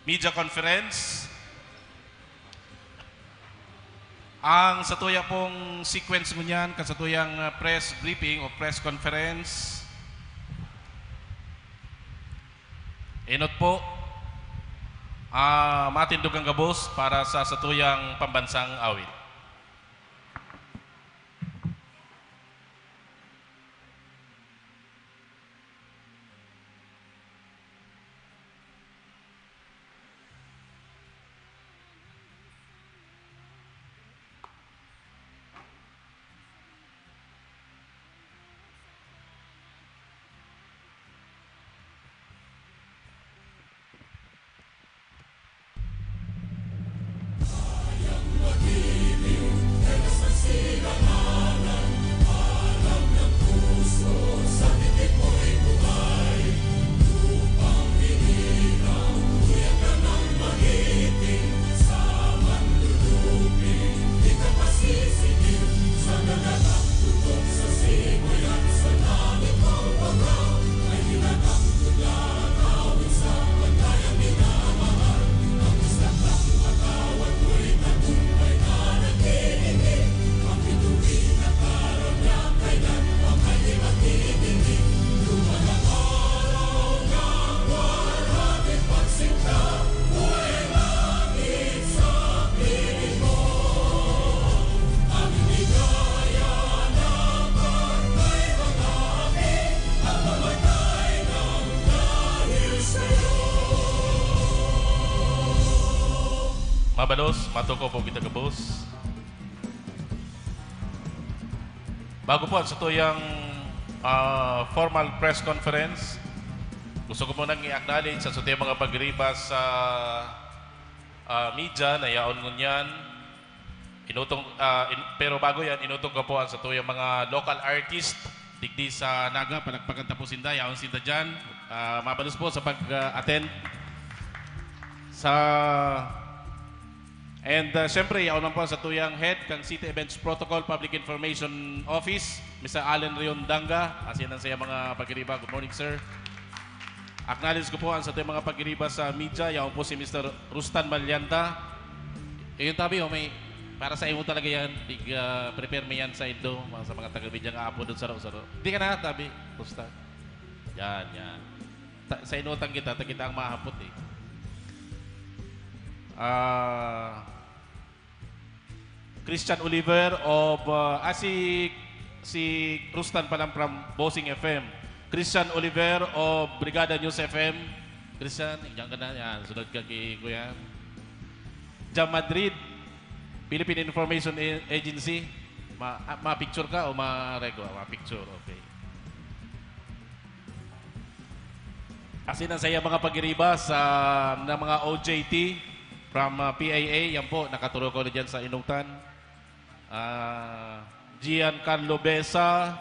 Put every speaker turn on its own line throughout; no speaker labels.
media conference. Ang satuya pong sequence mo niyan, kasatuyang press briefing o press conference. Inot po, matindog ang gabos para sa satuyang pambansang awit. Mabalos, matuko po kita kabos. Bago po sa tuyang formal press conference, gusto ko munang i-acknowledge sa tuyang mga pagribas sa media na yaon ngunyan. Pero bago yan, inutong ko po sa tuyang mga local artist digdi sa Naga, palagpagan tapo sinda, yaon sinda dyan. Mabalos po sa pag-attend And siyempre, yaon lang po sa tuyang head kang City Events Protocol Public Information Office, Mr. Allen Riondanga. Asiyan ang saya mga pagiriba. Good morning, sir. Acknowledge ko po ang sa tuyang mga pagiriba sa media. Yaon po si Mr. Rustan Malyanta. Yung tabi, may para sa imo talaga yan. Prepare mo yan sa Indo. Sa mga taga-media nga apo doon sa saro. Hindi ka na, tabi. Rustan. Yan. Sa inutang kita ang mahapot eh. Christian Oliver of si Rustan palang from Bossing FM. Christian Oliver of Brigada News FM. Christian, yan ka na yan. Sunod ka kay Kuya. Jam Madrid, Philippine Information Agency. Ma-picture ka o ma-regwa? Ma-picture, okay. Kasi nang saya mga pag-iriba na mga OJT from PIA. Yan po, nakaturo ko na dyan sa Inutan. Giancarlo Besa.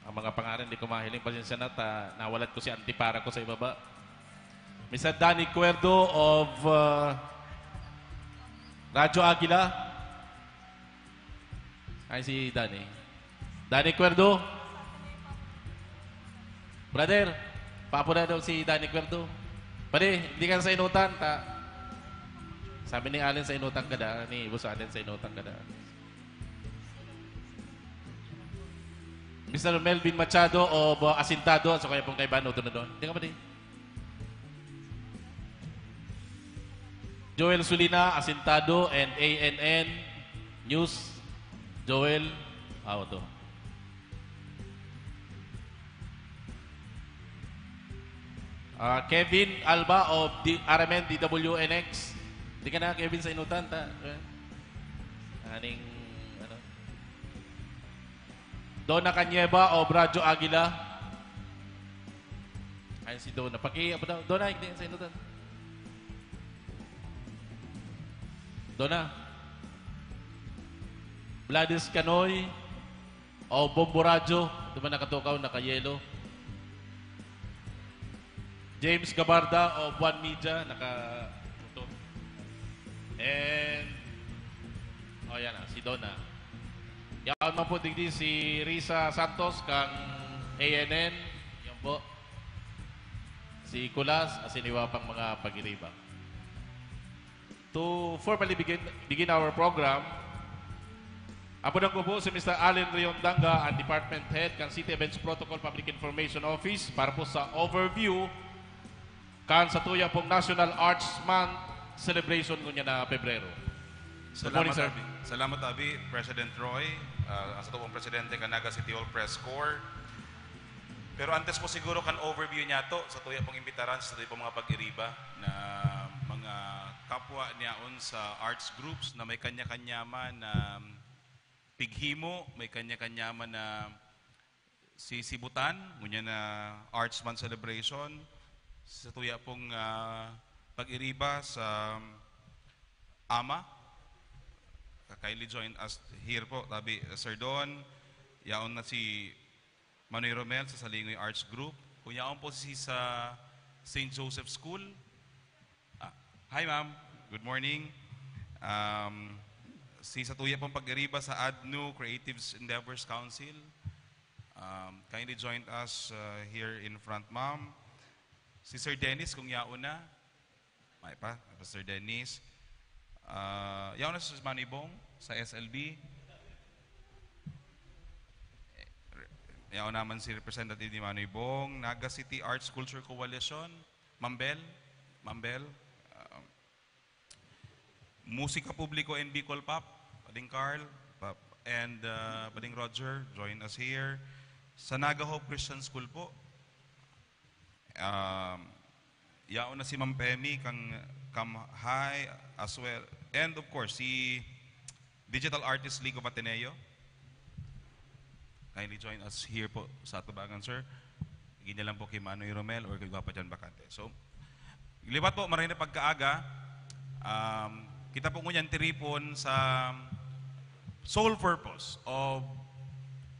Ang mga pangalan, hindi ko mahiling. Pasensya na, nawalat ko si antipara ko sa ibaba. Mr. Danny Cuerdo of Radyo Aguila. Ay, si Danny. Danny Cuerdo. Brother, papo na daw si Danny Cuerdo. Pwede, hindi ka sa Inutan. Sabi ni Allen sa Inutan ka da. Ni Boss Allen sa Inutan ka da. Mr. Melvin Machado o Asintado. So kaya pong kay Bano doon na doon. Hindi ka pwede. Joel Sulina, Asintado, and ANN News. Joel, ito. Kevin Alba of RMN DWNX. Hindi ka na, Kevin, sa Inutan. Donna Canyeba of Radyo Aguila. Ayun si Donna. Donna, hindi sa Inutan. Donna. Vladis Canoy o Bombo Radyo. Diba nakatukaw, naka-yellow. James Gabarda of One Media, naka-puto. And, yan si Donna. Yan man po digdi si Risa Santos kang ANN. Po, si Kulas, asiniwa pang mga pag-iriba. To formally begin our program, apunan ko po si Mr. Allen Riondanga, ang Department Head ng City Events Protocol Public Information Office para po sa overview kan sa tuya pong National Arts Month celebration ngunya na Pebrero. Good morning, sir.
Salamat, Abi. President Roy, ang sa tuwang presidente ka Naga City Hall Press Corps. Pero antes po siguro kan overview niya to sa tuya pong imbitaran sa tuya pong mga pag-iriba na mga kapwa niyaon sa arts groups na may kanya-kanya man na pighimo, may kanya-kanya man na sisibutan, ngunya na Arts Month celebration sa tuya pong pag-iriba sa AMA. Kindly join us here po, tabi Sir Don, yaon na si Manoy Romel sa Salingoy Arts Group. Kung yaon po si sa St. Joseph School. Hi ma'am, good morning. Si sa tuya pong pag-iriba sa ADNU Creatives Endeavors Council. Kindly join us here in front, ma'am. Si Sir Dennis, kung yaon na. May pa, Sir Dennis. Yaon na si Manibong sa SLB. Yaon naman si Representative ni Manibong. Naga City Arts Culture Coalition. Mambel. Musika Publiko and Bicol Pop. Bading Carl. And Bading Roger, join us here. Sa Naga Hope Christian School po. Yaon na si Ma'am Pemi kang High as well. And of course, si Digital Artists League of Ateneo. Kindly join us here po sa Atubangan, sir. Higin lang po kay Manoy Romel or kay Guapa Jan Bacante. So, libat po, maraming na pagkaaga. Kita po ngunyan tiripon sa sole purpose of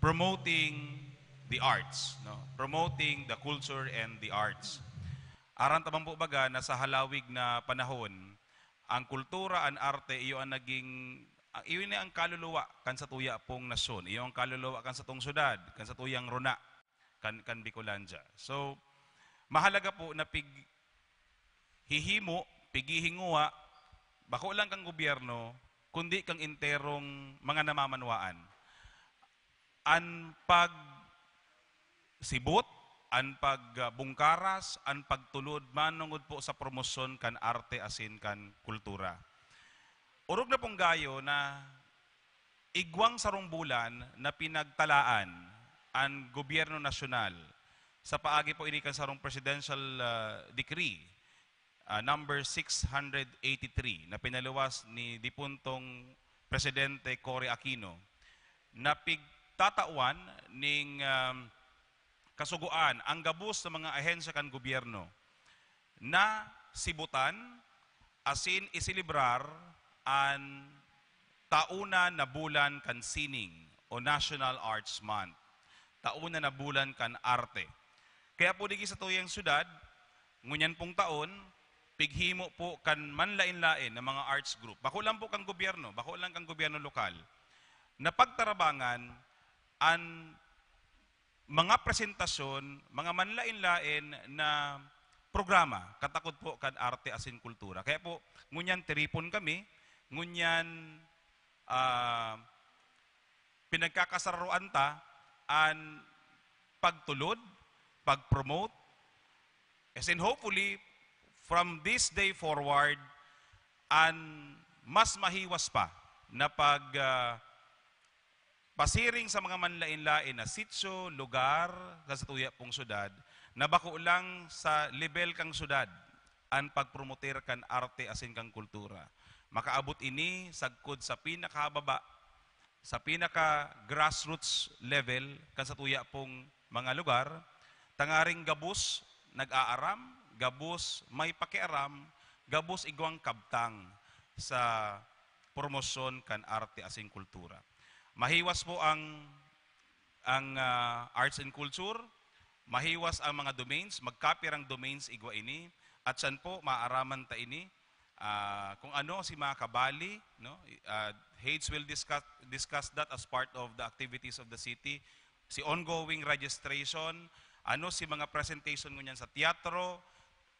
promoting the arts, no? Promoting the culture and the arts. Aran tamang po baga na sa halawig na panahon, ang kultura, ang arte, iyo ang naging, iyo ni ang kaluluwa kan sa tuya pong nasyon, iyo ang kaluluwa kan sa tong syudad, kan sa tuyang runa, kan Bicolandia. So, mahalaga po na pigihinguwa, bako lang kang gobyerno, kundi kang interong mga namamanwaan. Ang pagsibot, ang pagbungkaras, ang pagtulod, manungod po sa promosyon kan arte asin kan kultura. Urog na pong gayo na igwang sarong bulan na pinagtalaan ang gobyerno nasyonal sa paagi po inikan sarong presidential decree number 683 na pinaluwas ni dipuntong Presidente Cory Aquino na pigtatawan ning kasuguan ang gabos sa mga ahensya kan gobyerno na sibutan asin isilibrar ang tauna na bulan kan sining o National Arts Month. Tauna na bulan kan arte. Kaya po digi sa tuyang syudad, ngunyan pong taon, pighimo po kan manlain-lain ng mga arts group. Bako lang po kang gobyerno, bako lang kang gobyerno lokal, na pagtarabangan ang mga presentasyon, mga manlain-lain na programa, katakot po kan arte asin kultura. Kaya po, ngunyan tiripon kami, ngunyan pinagkakasaruan ta ang pagtulod, pag-promote, and hopefully, from this day forward, ang mas mahiwas pa na pasiring sa mga manlain-lain na sitio, lugar, sa tuya pong syudad, na bako lang sa level kang syudad, ang pagpromoter kan arte asin kang kultura. Makaabot ini sagkod sa pinakababa, sa pinaka-grassroots level, kan sa tuya pong mga lugar, tangaring gabos nag-aaram, gabos may pakiaram, gabos igwang kabtang sa promosyon kan arte asin kultura. Mahiwas po ang arts and culture, mahiwas ang mga domains, magkapirang domains igwa ini, at saan po maaraman ta ini, kung ano si mga kabali, no? Hades will discuss that as part of the activities of the city, si ongoing registration, Ano si mga presentation ngunyan sa teatro,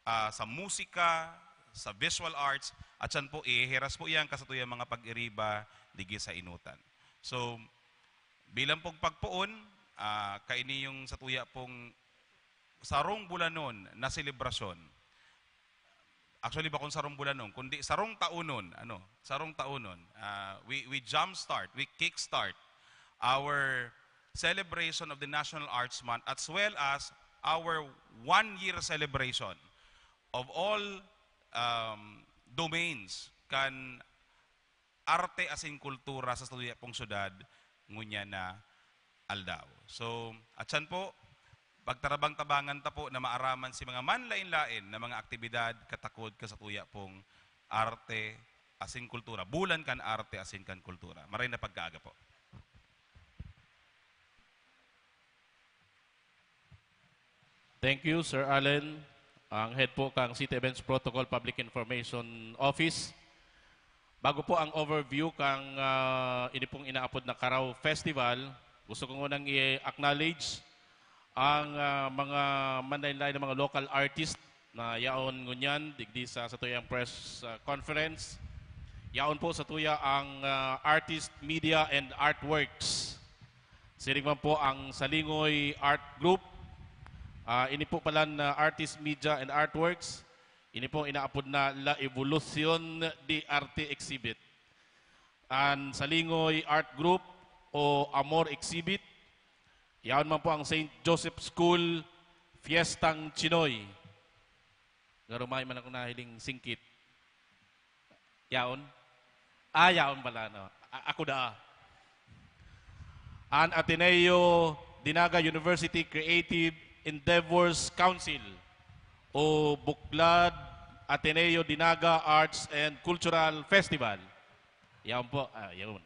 sa musika, sa visual arts, at yan po iheras po yan kasatuyang mga pag-iriba digi sa inutan. So, bilang pong pagpuon, kaini yung sa tuya pong sarong bulanon na selebrasyon. Actually, bakon sarong bulanon, kundi sarong taunon, sarong taunon. We jumpstart, we kickstart our celebration of the National Arts Month as well as our one-year celebration of all domains kan arte asin kultura sa studia pong syudad ngunya na Aldao. So, atyan po, pagtarabang-tabangan ta po na maaraman si mga manlain-lain na mga aktibidad katakod kasatuya pong arte asin kultura. Bulan kan arte asin kan kultura. Maray na pagkaaga po.
Thank you, Sir Allen. Ang head po kang City Events Protocol Public Information Office. Bago po ang overview kang ini pong inaapod na Karaw Festival, gusto ko ngunang i-acknowledge ang mga manlain-lain ng mga local artist na yaon ngunyan digdi sa tuyang press conference. Yaon po sa tuya ang Artist Media and Artworks. Siring man po ang Salingoy Art Group. Ini po pala na Artist Media and Artworks. Ini po inaapod na La Evolucion de Arte Exhibit. Ang Salingoy Art Group o Amor Exhibit. Yaon man po ang St. Joseph School Fiestang Chinoy. Garumay man ako nahiling singkit. Yaon? Yaon pala. No? Ako da. Ang Ateneo Dinaga University Creative Endeavors Council o Buklad Ateneo Dinaga Arts and Cultural Festival. Yaon po. Yaon.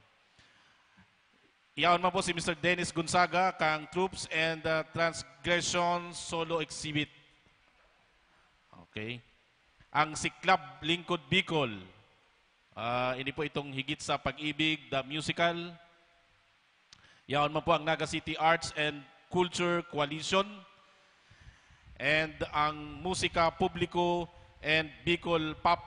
Yaon man po si Mr. Dennis Gonzaga kang Troops and Transgression Solo Exhibit. Okay. Ang Siklab Lingkod Bicol. Ini po itong Higit sa Pag-ibig, the musical. Yaon man po ang Naga City Arts and Culture Coalition. And ang Musika Publiko and Bicol Pop.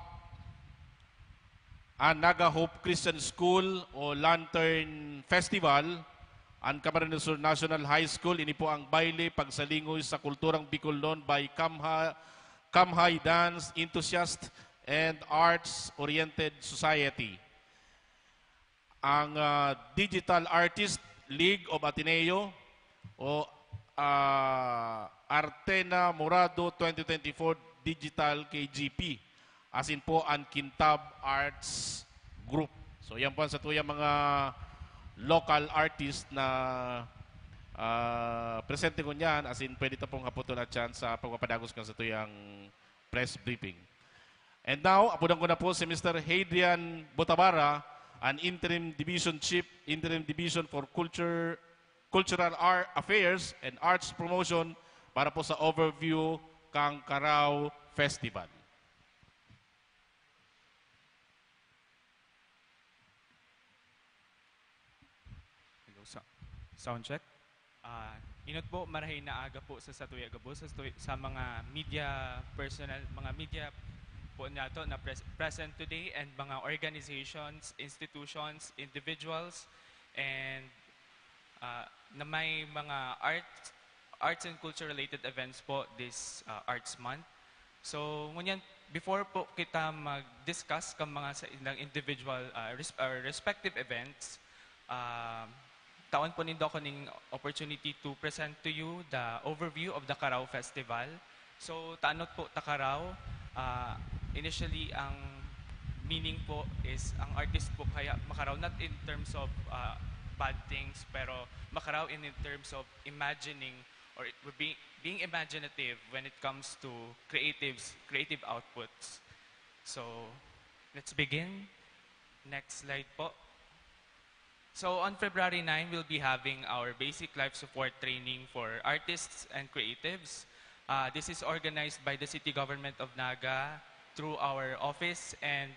Ang Naga Hope Christian School o Lantern Festival. Ang Camarines Sur National High School. Ini po ang baile pagsalingoy sa kulturang Bicolnon by Kamhay Dance Enthusiast and Arts-Oriented Society. Ang Digital Artist League of Ateneo o Artena Morado 2024 Digital KGP. As in po ang Kintab Arts Group. So yan po sa tuyang mga local artist na presente ko niyan. As in pwede ito pong haputon at chance sa pagpapadagos ka sa tuyang press briefing. And now, apunan ko na po si Mr. Hadrian Botabara, an Interim Division Chief, Interim Division for Cultural Affairs and Arts Promotion para po sa overview kang Karaw Festival.
Hello, sound check. Inot po, marahay na aga po sa Satuya Gabo sa mga media personnel, mga media po nato na present today and mga organizations, institutions, individuals, and na may mga arts and culture related events po this Arts Month. So, ngunyan, before po kita mag-discuss kang mga sa ilang individual respective events, taon po nindo ako ng opportunity to present to you the overview of the Karaw Festival. So, taanot po ta Karaw, initially ang meaning po is ang artist po kaya makaraw not in terms of bad things, pero makaraw in terms of imagining or being imaginative when it comes to creative outputs. So, let's begin. Next slide po. So, on February 9, we'll be having our basic life support training for artists and creatives. This is organized by the City Government of Naga through our office and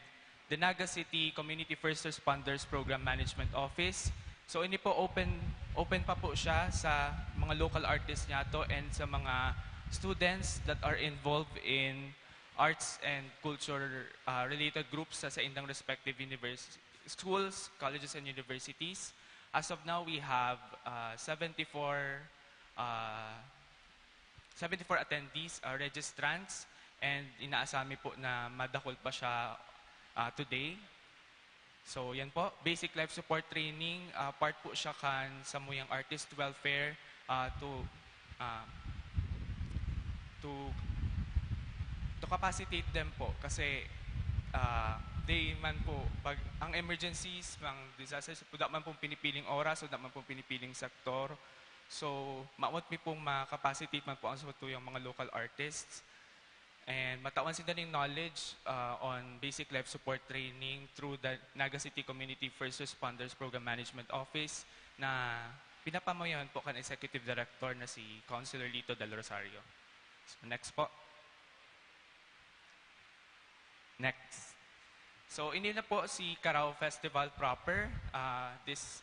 the Naga City Community First Responders Program Management Office So ini po open pa po siya sa mga local artists niya to and sa mga students that are involved in arts and culture related groups sa indang respective schools, colleges and universities. As of now, we have 74 attendees, registrants, and inaasami po na madakol pa siya today. So yan po, basic life support training, part po siya kan sa muyang artist welfare uh, to capacitate them po kasi they man po pag ang emergencies, ang disasters, da man pong pinipiling oras o da man pong pinipiling sektor. So maawat mi pong ma-capacitate man po ang yung mga local artists. And matawan sila ng knowledge on basic life support training through the Naga City Community First Responders Program Management Office na pinapamayahan po kan Executive Director na si Councilor Lito Del Rosario. So next po. Next. So ini na po si Carao Festival proper. This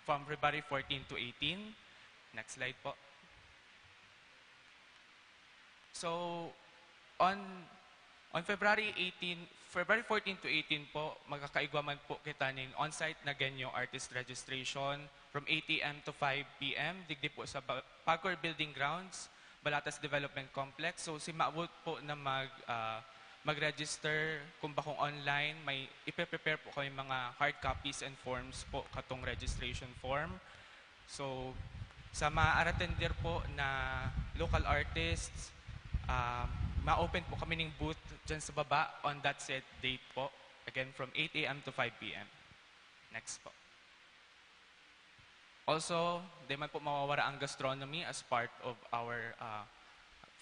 from February 14 to 18. Next slide po. So on February 14 to 18 po, magkakaigwaman po kita ning on-site na ganyo artist registration from 8 a.m. to 5 p.m. Digdi po sa Pagcor Building Grounds, Balatas Development Complex. So si maabot po na mag-register kung bakong online, may ipe-prepare po kami mga hard copies and forms po katong registration form. So sa ma-attender po na local artists, ma-open po kami ng booth dyan sa baba on that set date po. Again, from 8 a.m. to 5 p.m. Next po. Also, di man po mawawala ang gastronomy as part of our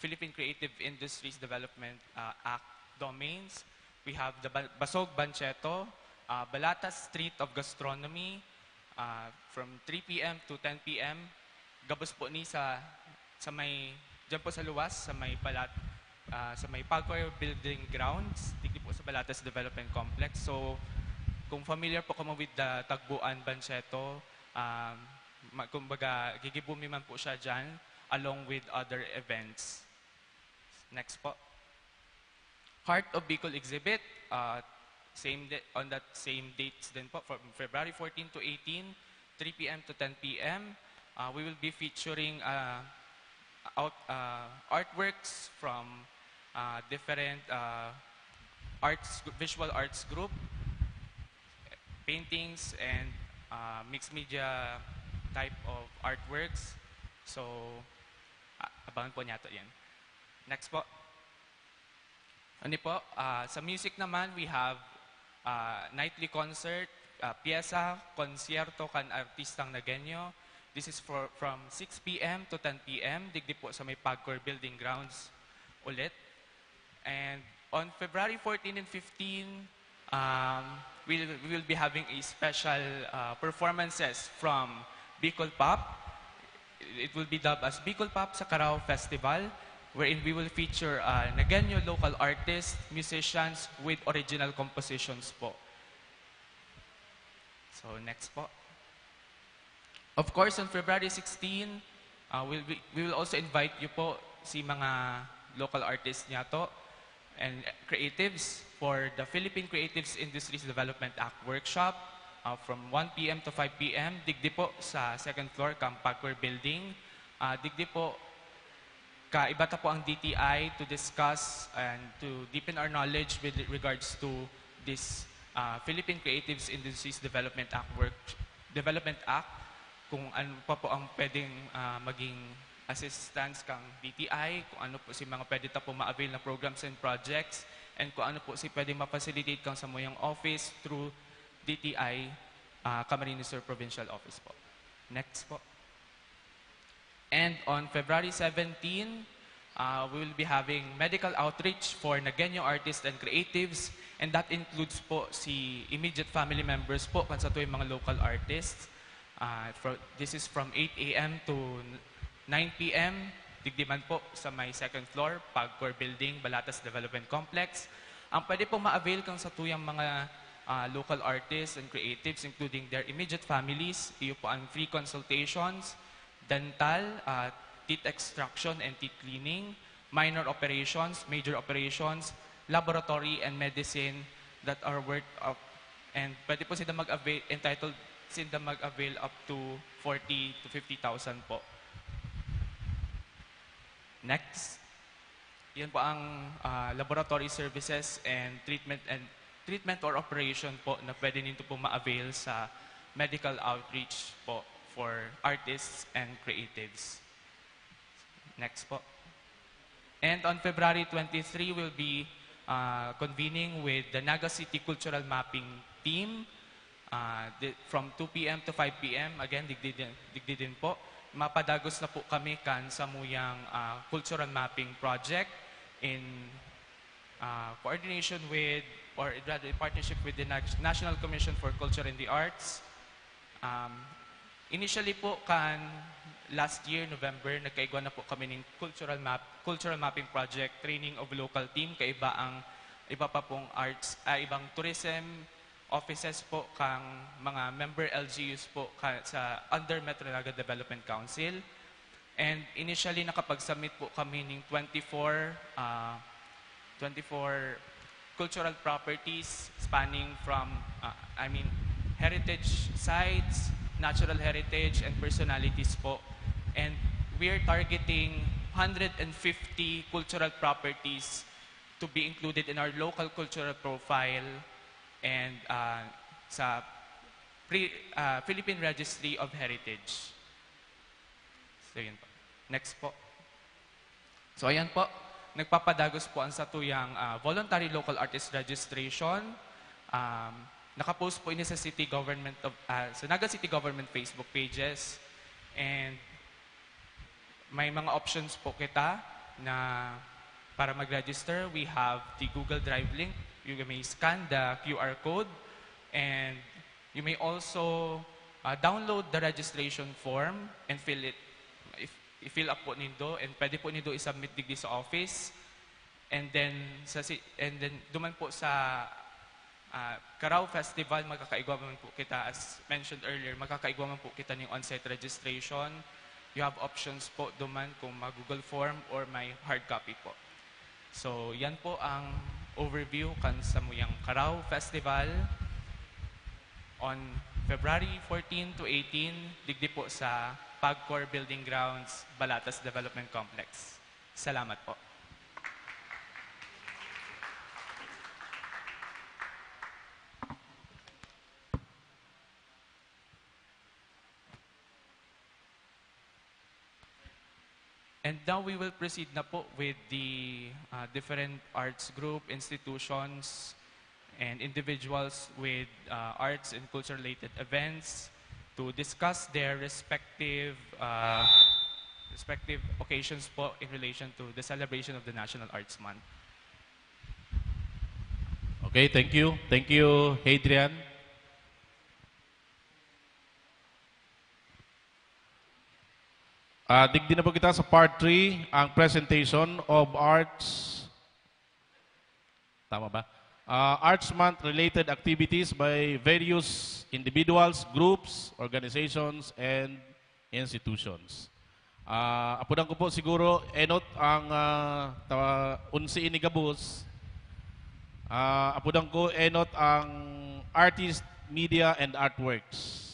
Philippine Creative Industries Development Act domains. We have the Basog Bancheto, Balatas Street of Gastronomy from 3 p.m. to 10 p.m. Gabos po ni sa may, dyan po sa luwas, sa may Pagcor Building Grounds, digdi po sa Balatas Development Complex. So, kung familiar po kamo with the Tagbuan Bancheto, kumbaga, gigibumi man po siya dyan along with other events. Next po. Heart of Bicol exhibit, on that same dates din po, from February 14 to 18, 3 p.m. to 10 p.m. We will be featuring artworks from different visual arts group, paintings, and mixed media type of artworks. So, abangan po niya to yan. Next po. Ano po? Sa music naman, we have nightly concert, pyesa, konsierto kan artistang Nagenyo. This is from 6 p.m. to 10 p.m. Digdi po sa may Pagcor Building Grounds ulit. And on February 14 and 15, we will be having a special performances from Bicol Pop. It will be dubbed as Bicol Pop sa Carao Festival, wherein we will feature Nagenyo local artists, musicians with original compositions po. So next po. Of course, on February 16, we will also invite you po si mga local artists niya to and creatives for the Philippine Creatives Industries Development Act workshop from 1 p.m. to 5 p.m. Digdi po sa second floor, Pagcor Building. Digdi po, kaibata po ang DTI to discuss and to deepen our knowledge with regards to this Philippine Creatives Industries Development Act, kung ano pa po ang pwedeng maging assistance kang DTI, kung ano po si mga pwede ta po ma-avail na programs and projects, and kung ano po si pwedeng ma-facilitate kang sa muyang office through DTI, Camarines Sur Provincial Office po. Next po. And on February 17, we will be having medical outreach for Nagenyo artists and creatives, and that includes po si immediate family members po kan sa tuwing mga local artists. This is from 8 a.m. to 9 p.m. Digdiman po sa may second floor, Pagcor Building, Balatas Development Complex. Ang pwede pong ma-avail kang sa tuyang mga local artists and creatives, including their immediate families. Iyo po ang free consultations, dental, teeth extraction and teeth cleaning, minor operations, major operations, laboratory and medicine that are worth up, and pwede po sila mag-avail, entitled sila mag-avail up to 40 to 50,000 po. Next. Yan po ang laboratory services and treatment or operation po na pwede nito po ma-avail sa medical outreach po for artists and creatives. Next po. And on February 23, we'll be convening with the Naga City Cultural Mapping Team from 2 p.m. to 5 p.m. Again, digdi din po. Mapadagos na po kami kan sa muyang cultural mapping project in coordination with, or rather in partnership with the National Commission for Culture and the Arts. Initially po kan last year, November, nagkaigwa na po kami ng cultural mapping project, training of local team, iba pa pong arts, ibang tourism offices po kang mga member LGUs po sa under Metro Naga Development Council. And initially nakapag-submit po kami ng 24 cultural properties spanning from heritage sites, natural heritage and personalities po. And we're targeting 150 cultural properties to be included in our local cultural profile and sa Philippine Registry of Heritage. So yun po. Next po. So ayan po, nagpapadagos po ang satuyang voluntary local artist registration. Nakapost po ini sa City Government sa Naga City Government Facebook pages, and may mga options po kita na para mag-register. We have the Google Drive link. You may scan the QR code, and you may also download the registration form and fill up po nindo, and pwede po nindo i-submit digdi sa office. And then duman po sa Carao Festival, magkakaigwa man po kita, as mentioned earlier, magkakaigwa man po kita ng on-site registration. You have options po duman kung mag-Google form or may hard copy po. So yan po ang overview kan sa muyang Carao Festival on February 14 to 18, digdi po sa Pagcor Building Grounds, Balatas Development Complex. Salamat po. And now we will proceed na po with the different arts group, institutions, and individuals with arts and culture-related events to discuss their respective occasions po in relation to the celebration of the National Arts Month.
Okay, thank you. Thank you, Hadrian. Digdi na po kita sa part 3, ang presentation of arts. Tama ba? Arts Month related activities by various individuals, groups, organizations, and institutions. Apunan ko po siguro, enot ang unsi ini gabos. Apunan ko, enot ang artist, media, and artworks.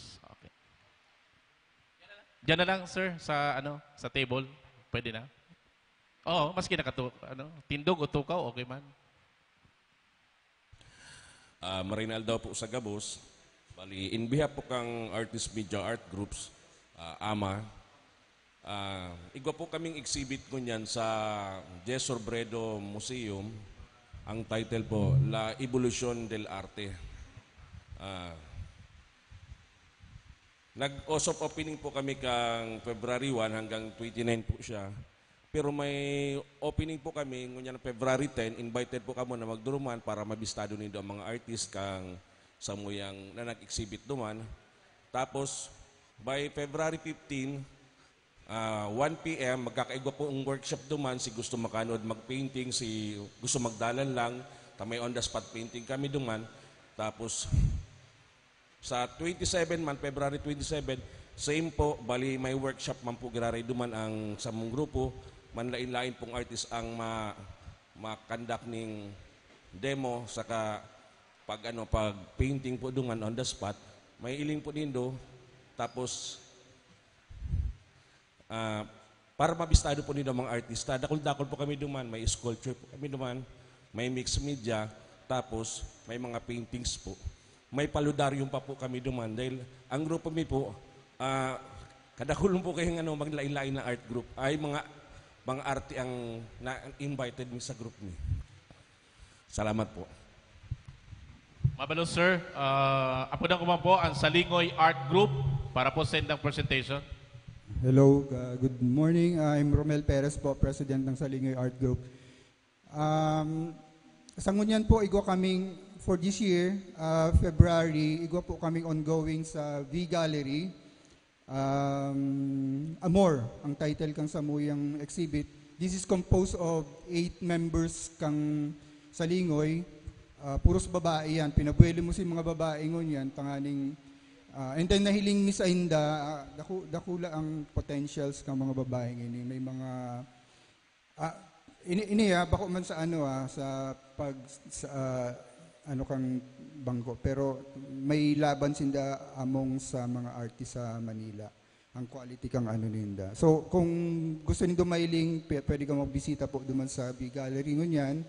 Diyan na lang, sir, sa sa table. Pwede na? Oo, maski tindog o tukaw, okay man.
Marinal daw po sa Gabos. Bali, in behalf po kang artist media art groups, AMA, igwa po kaming exhibit ko niyan sa Jesor Bredo Museum. Ang title po, La Evolución del Arte. Nag-soft opening po kami kang February 1 hanggang 29 po siya. Pero may opening po kami ngunyan February 10, invited po kamo na magduruman para mabistado nindo ang mga artist kang sa muyang na nag-exhibit duman. Tapos by February 15, 1 p.m. magkakaigwa po ang workshop duman, si gusto makanood magpainting, si gusto magdalan lang, tamay on the spot painting kami duman. Tapos sa 27 man, February 27, same po, bali may workshop man po giraray duman ang sa mong grupo, manlain-lain pong artist ang makandak ning demo saka pag painting po duman on the spot, may iling po nindo tapos para mabistado po nindo mga artista. Dakol-dakol po kami duman, may sculpture po kami duman, may mixed media, tapos may mga paintings po. May paludaryum pa po kami duman dahil ang grupo mi po, kadakulong po kayong maglain-lain na art group ay mga arte ang na-invited mi sa group mi. Salamat po.
Mabalo, sir. Apo na kuman po ang Salingoy Art Group para po send ang presentation.
Hello, good morning. I'm Romel Perez po, President ng Salingoy Art Group. Sa ngunyan po, igo kaming, for this year, February, igo po kaming ongoing sa V-Gallery. Amor, ang title kang samuyang exhibit. This is composed of 8 members kang Salingoy. Puros babae yan. Pinabuelo mo si mga babae ngunyan, tanganing. And then nahiling Miss Ainda, dakula ang potentials kang mga babae ini. May mga bako man sa sa pag kang bangko, pero may laban sinda among sa mga artist sa Manila. Ang quality kang ninda. So kung gusto niyo mailing, pwede kang magbisita po duman sa Big Gallery ngunyan.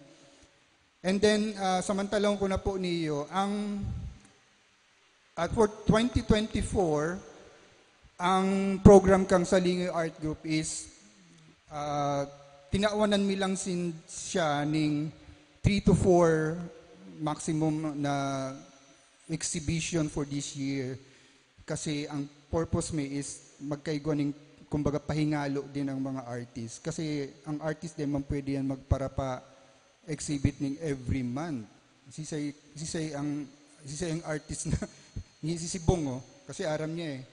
And then samantalang ko na po niyo ang at for 2024, ang program kang Salingoy Art Group is tinaawanan mi lang siya ning 3 to 4 maximum na exhibition for this year. Kasi ang purpose mi is magkaigwa ning kumbaga pahingalo din ng mga artist. Kasi ang artist din man pwede yan magparapa exhibit ning every month. Sisay ang artist na ni si Bong, kasi aram niya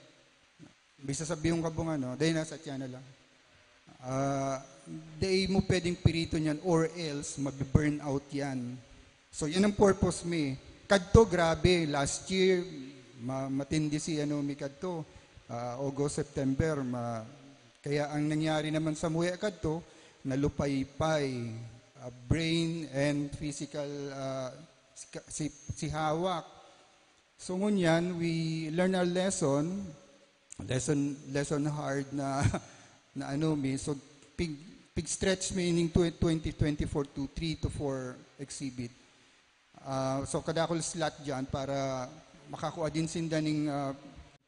bisa sabihin ka bong dahil nasa tiyan na lang. Dahil mo pwedeng pirito niyan or else mag-burn out yan. So yan ang purpose mi. Kadto grabe, last year matindi si mi kadto. August, September, kaya ang nangyari naman sa muya kadto, nalupaypay, brain and physical si hawak. So ngunyan, we learn our lesson hard na mi. So pig stretch meaning 2024 to 3 to 4 exhibit. So kadakol slot dyan para makakuha din sinda ng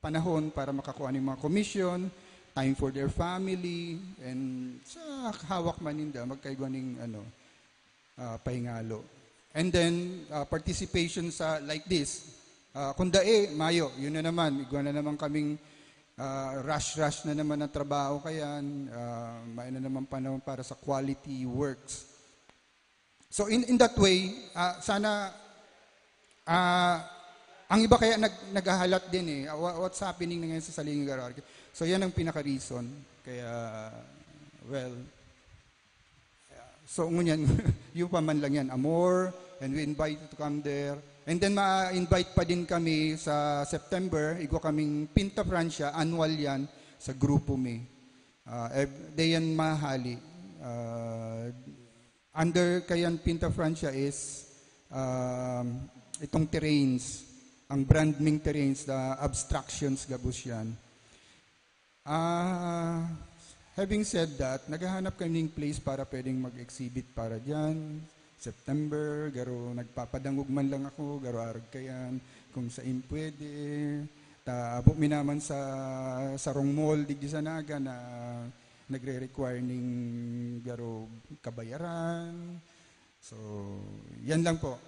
panahon para makakuha ng mga commission, time for their family, and sa hawak man ninda magkaigwa ng pahingalo. And then participation sa like this. Kunda Mayo, yun na naman. Igwa na naman kaming rush na naman ang trabaho kayan. May na naman panahon para sa quality works. So in that way, sana ang iba kaya naghahalat din what's happening na ngayon sa Salingoy Art. So yan ang pinaka-reason. Kaya, well, so ngunyan, yung pa man lang yan, Amor, and we invite you to come there. And then ma-invite pa din kami sa September, igwa kaming Pinta Francia, annual yan sa grupo mi. Day yan mahali. Under kayan Pinta Francia is itong terrains, ang brand ming terrains, the abstractions gabos yan. Having said that, naghahanap kami ng place para pwedeng mag-exhibit para dyan. September, garo nagpapadangog man lang ako, garo arag kayan, kung saan pwede. Abo minaman sa Sarong Mall, digdi sa Naga na nagre-require ning garo kabayaran. So, yan lang po.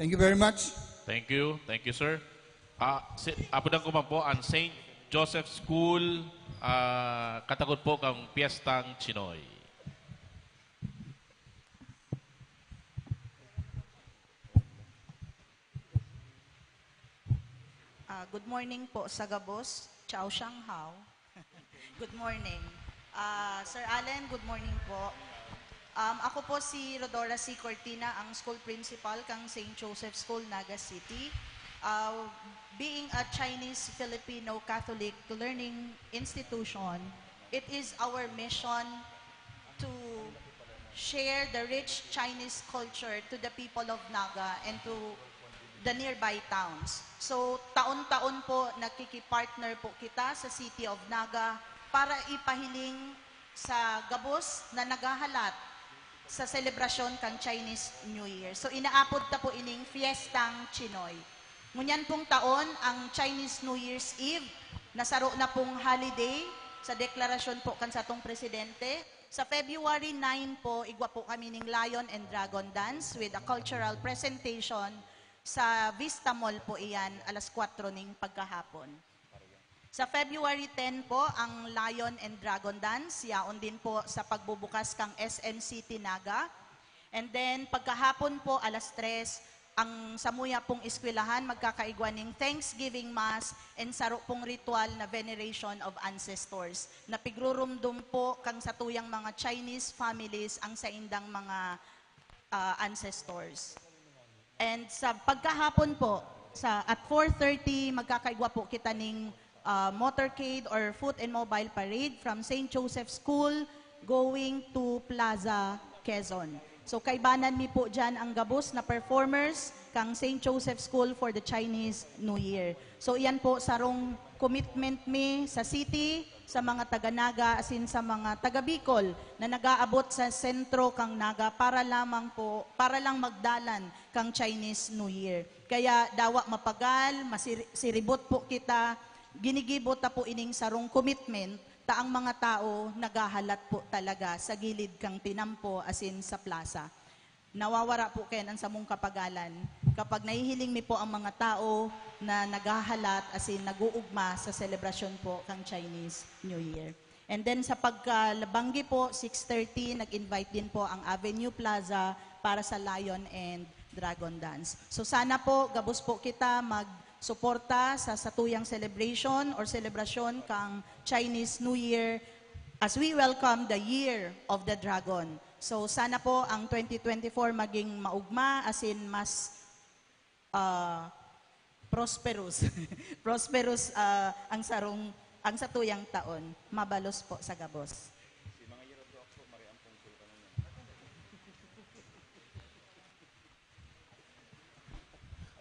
Thank you very much.
Thank you, sir. Apo na kuman po ang St. Joseph School, katagod po kang Piestang Chinoy.
Good morning po sa Gabos. Ciao Shanghao. Good morning. Sir Allen, good morning po. Ako po si Rodora C. Cortina, ang school principal kang St. Joseph School, Naga City. Being a Chinese-Filipino Catholic learning institution, it is our mission to share the rich Chinese culture to the people of Naga and to the nearby towns. So, taon-taon po nakikipartner po kita sa City of Naga para ipahiling sa gabos na nagahalat sa selebrasyon kang Chinese New Year. So, inaapod ta po ining Fiestang Chinoy. Ngunyan pong taon, ang Chinese New Year's Eve, nasaro na pong holiday sa deklarasyon po kan sa atong presidente. Sa February 9 po, igwa po kami ning Lion and Dragon Dance with a cultural presentation sa Vista Mall po iyan, alas 4 ning pagkahapon. Sa February 10 po, ang Lion and Dragon Dance, yaon din po sa pagbubukas kang SM City Naga. And then, pagkahapon po, alas 3, ang samuya pong eskwelahan magkakaigwa ng Thanksgiving Mass and saro pong ritual na veneration of ancestors. Napigrurumdum po kang sa tuyang mga Chinese families ang sa indang mga ancestors. And sa pagkahapon po, at 4:30, magkakaigwa po kita ng motorcade or foot and mobile parade from St. Joseph School going to Plaza, Quezon. So kaibanan mi po dyan ang gabos na performers kang St. Joseph School for the Chinese New Year. So iyan po sarong commitment mi sa city, sa mga taga-Naga, asin sa mga taga-Bicol na nag-aabot sa sentro kang Naga para lang magdalan kang Chinese New Year. Kaya dawa mapagal, masiribot po kita, ginigibot ta po ining sarong commitment ta ang mga tao nagahalat po talaga sa gilid kang tinampo asin sa plaza. Nawawara po ken ang samong kapagalan kapag nahihiling mi po ang mga tao na nagahalat asin naguugma sa selebrasyon po kang Chinese New Year. And then sa pagkalabanggi po, 6:30, nag-invite din po ang Avenue Plaza para sa Lion and Dragon Dance. So sana po, gabos po kita suporta sa satuyang celebration or celebrasyon kang Chinese New Year as we welcome the Year of the Dragon. So sana po ang 2024 maging maugma asin mas prosperous. prosperous ang satuyang taon. Mabalos po sa gabos.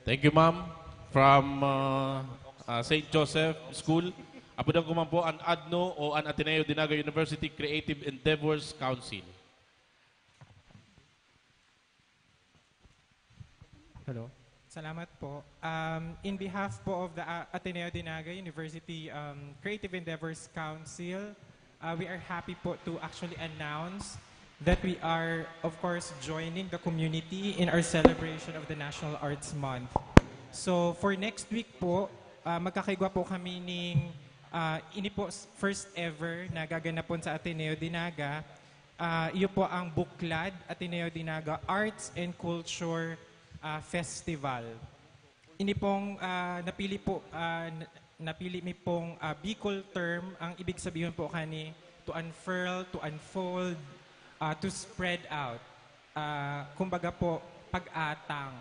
Thank you, ma'am. From St. Joseph School. Apodang ko man po ang ADNO o ang Ateneo de Naga University Creative Endeavors Council.
Hello. Salamat po. In behalf po of the Ateneo de Naga University Creative Endeavors Council, we are happy po to actually announce that we are, of course, joining the community in our celebration of the National Arts Month. So for next week po, magkakaigwa po kami ng ini po first ever na gaganapon sa Ateneo de Naga. Iyo po ang Buklad Ateneo de Naga Arts and Culture Festival. Ini pong napili mi pong Bicol term, ang ibig sabihin po kani to unfurl, to unfold, to spread out. Kumbaga po pag-atang.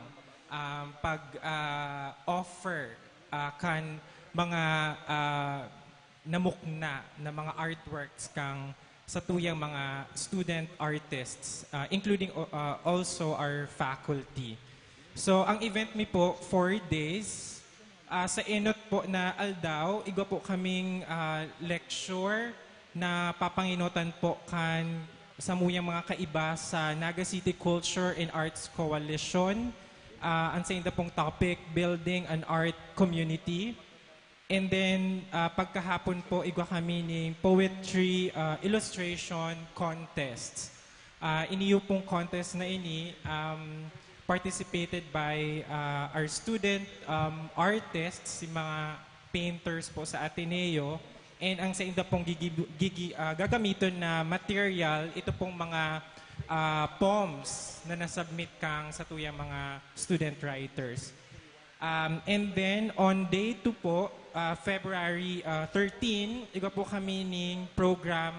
Pag-offer kan mga namukna na mga artworks kang sa tuyang mga student artists, including also our faculty. So, ang event mi po, 4 days. Sa enot po na aldaw, igwa po kaming lecture na papanginutan po kan sa muyang mga kaiba sa Naga City Culture and Arts Coalition. Ang sa inda pong topic, Building an Art Community. And then, pagkahapon po, igwa kami ng poetry illustration contests. Iniyo pong contest na ini, participated by our student artists, si mga painters po sa Ateneo. And ang sa inda pong gagamiton na material, ito pong mga poems na nasubmit kang sa tuyang mga student writers. And then, on day 2 po, February 13, igwa po kami ng program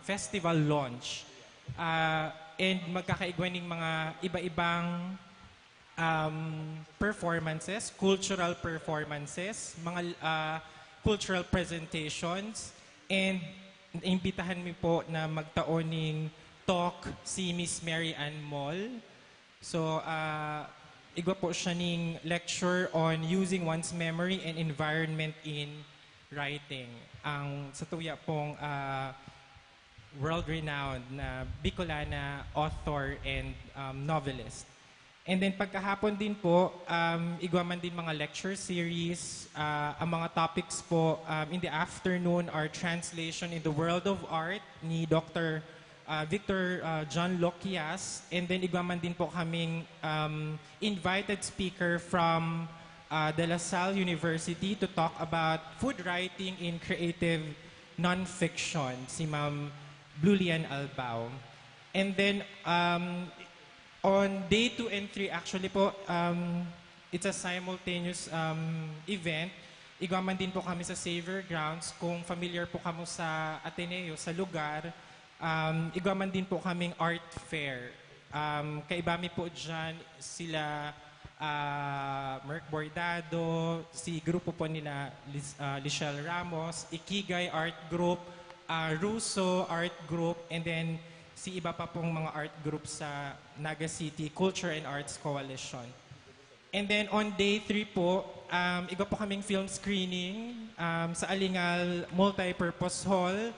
festival launch. and magkakaigwan ng mga iba-ibang performances, cultural performances, mga cultural presentations, and imbitahan mi po na magtaoning talk si Miss Mary Ann Moll. So, igwa po siya ning lecture on using one's memory and environment in writing. Ang sa tuya pong world-renowned na Bicolana author and novelist. And then pagkahapon din po, igwa man din mga lecture series. Ang mga topics po in the afternoon are translation in the world of art ni Dr. Victor John Loquias. And then igwa man din po kaming invited speaker from De La Salle University to talk about food writing in creative non-fiction, si Ma'am Blulian Albao. And then on day 2 and 3, actually po, it's a simultaneous event. Igwa man din po kami sa Xavier Grounds. Kung familiar po kamo sa Ateneo, sa lugar, igwa man din po kaming art fair. Kaibami po dyan sila Merck Bordado, si grupo po nila Lichelle Ramos, Ikigay Art Group, Russo Art Group, and then si iba pa pong mga art group sa Naga City Culture and Arts Coalition. And then on day 3 po, iba po kaming film screening sa Alingal Multipurpose Hall.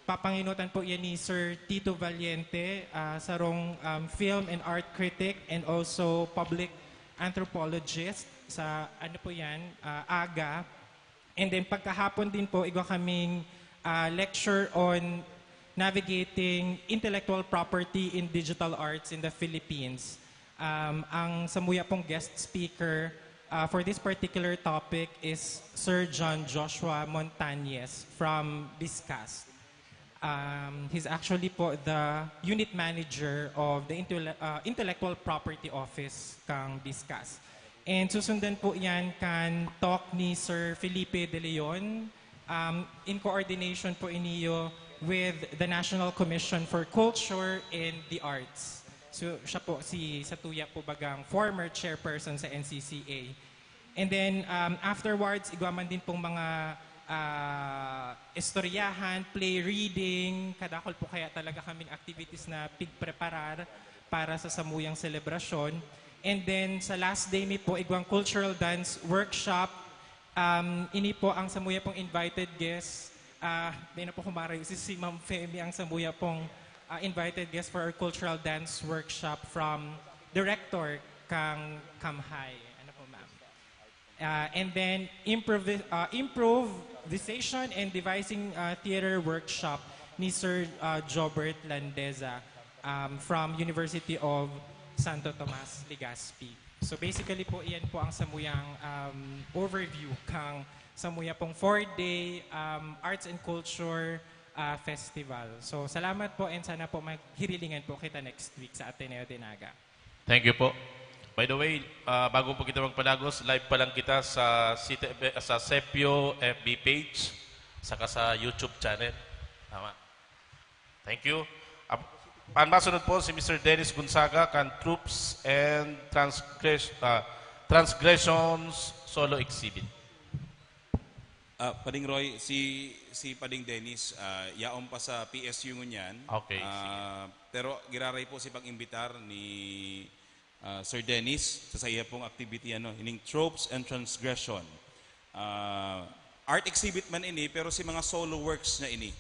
Papanginutan po yan ni Sir Tito Valiente, sarong film and art critic and also public anthropologist sa ano po yan, AGA. And then pagkahapon din po, igwa kaming lecture on navigating intellectual property in digital arts in the Philippines. Ang samuya pong guest speaker for this particular topic is Sir John Joshua Montañez from BISCAS. He's actually po the unit manager of the Intellectual Property Office kang BISCAS. And susundan po yan kan talk ni Sir Felipe De Leon in coordination po iniyo with the National Commission for Culture and the Arts. So siya po si Satuya po bagang former chairperson sa NCCA. And then afterwards, igwa man din pong mga istoryahan, play reading, kadakol po kaya talaga kaming activities na pigpreparar para sa samuyang selebrasyon. And then sa last day mi po, igwang cultural dance workshop. Ini po ang samuya pong invited guest. Di na po kumarayo si Ma'am Femi ang samuya pong invited guest for our cultural dance workshop from director kang Kamhay. Ano po ma'am? And then improvisation and devising theater workshop ni Sir Jobert Landeza from University of Santo Tomas, Legazpi. So basically po, iyan po ang samuyang overview kang samuya pong 4-day Arts and Culture Festival. So salamat po and sana po maghirilingan po kita next week sa Ateneo de Naga.
Thank you po. By the way, bago po kita magpadagos, live pa lang kita sa Sepio FB page, saka sa YouTube channel. Tama. Thank you. Masunod po si Mr. Dennis Gonzaga kan Troops and Transgressions Solo Exhibit.
Pading Roy, si Pading Dennis, yaon pa sa PSU ngunyan.
Okay.
Pero giraray po si pag-imbitar ni Sir Dennis sa iya pong activity ining Tropes and Transgression. Art exhibit man ini pero si mga solo works na ini.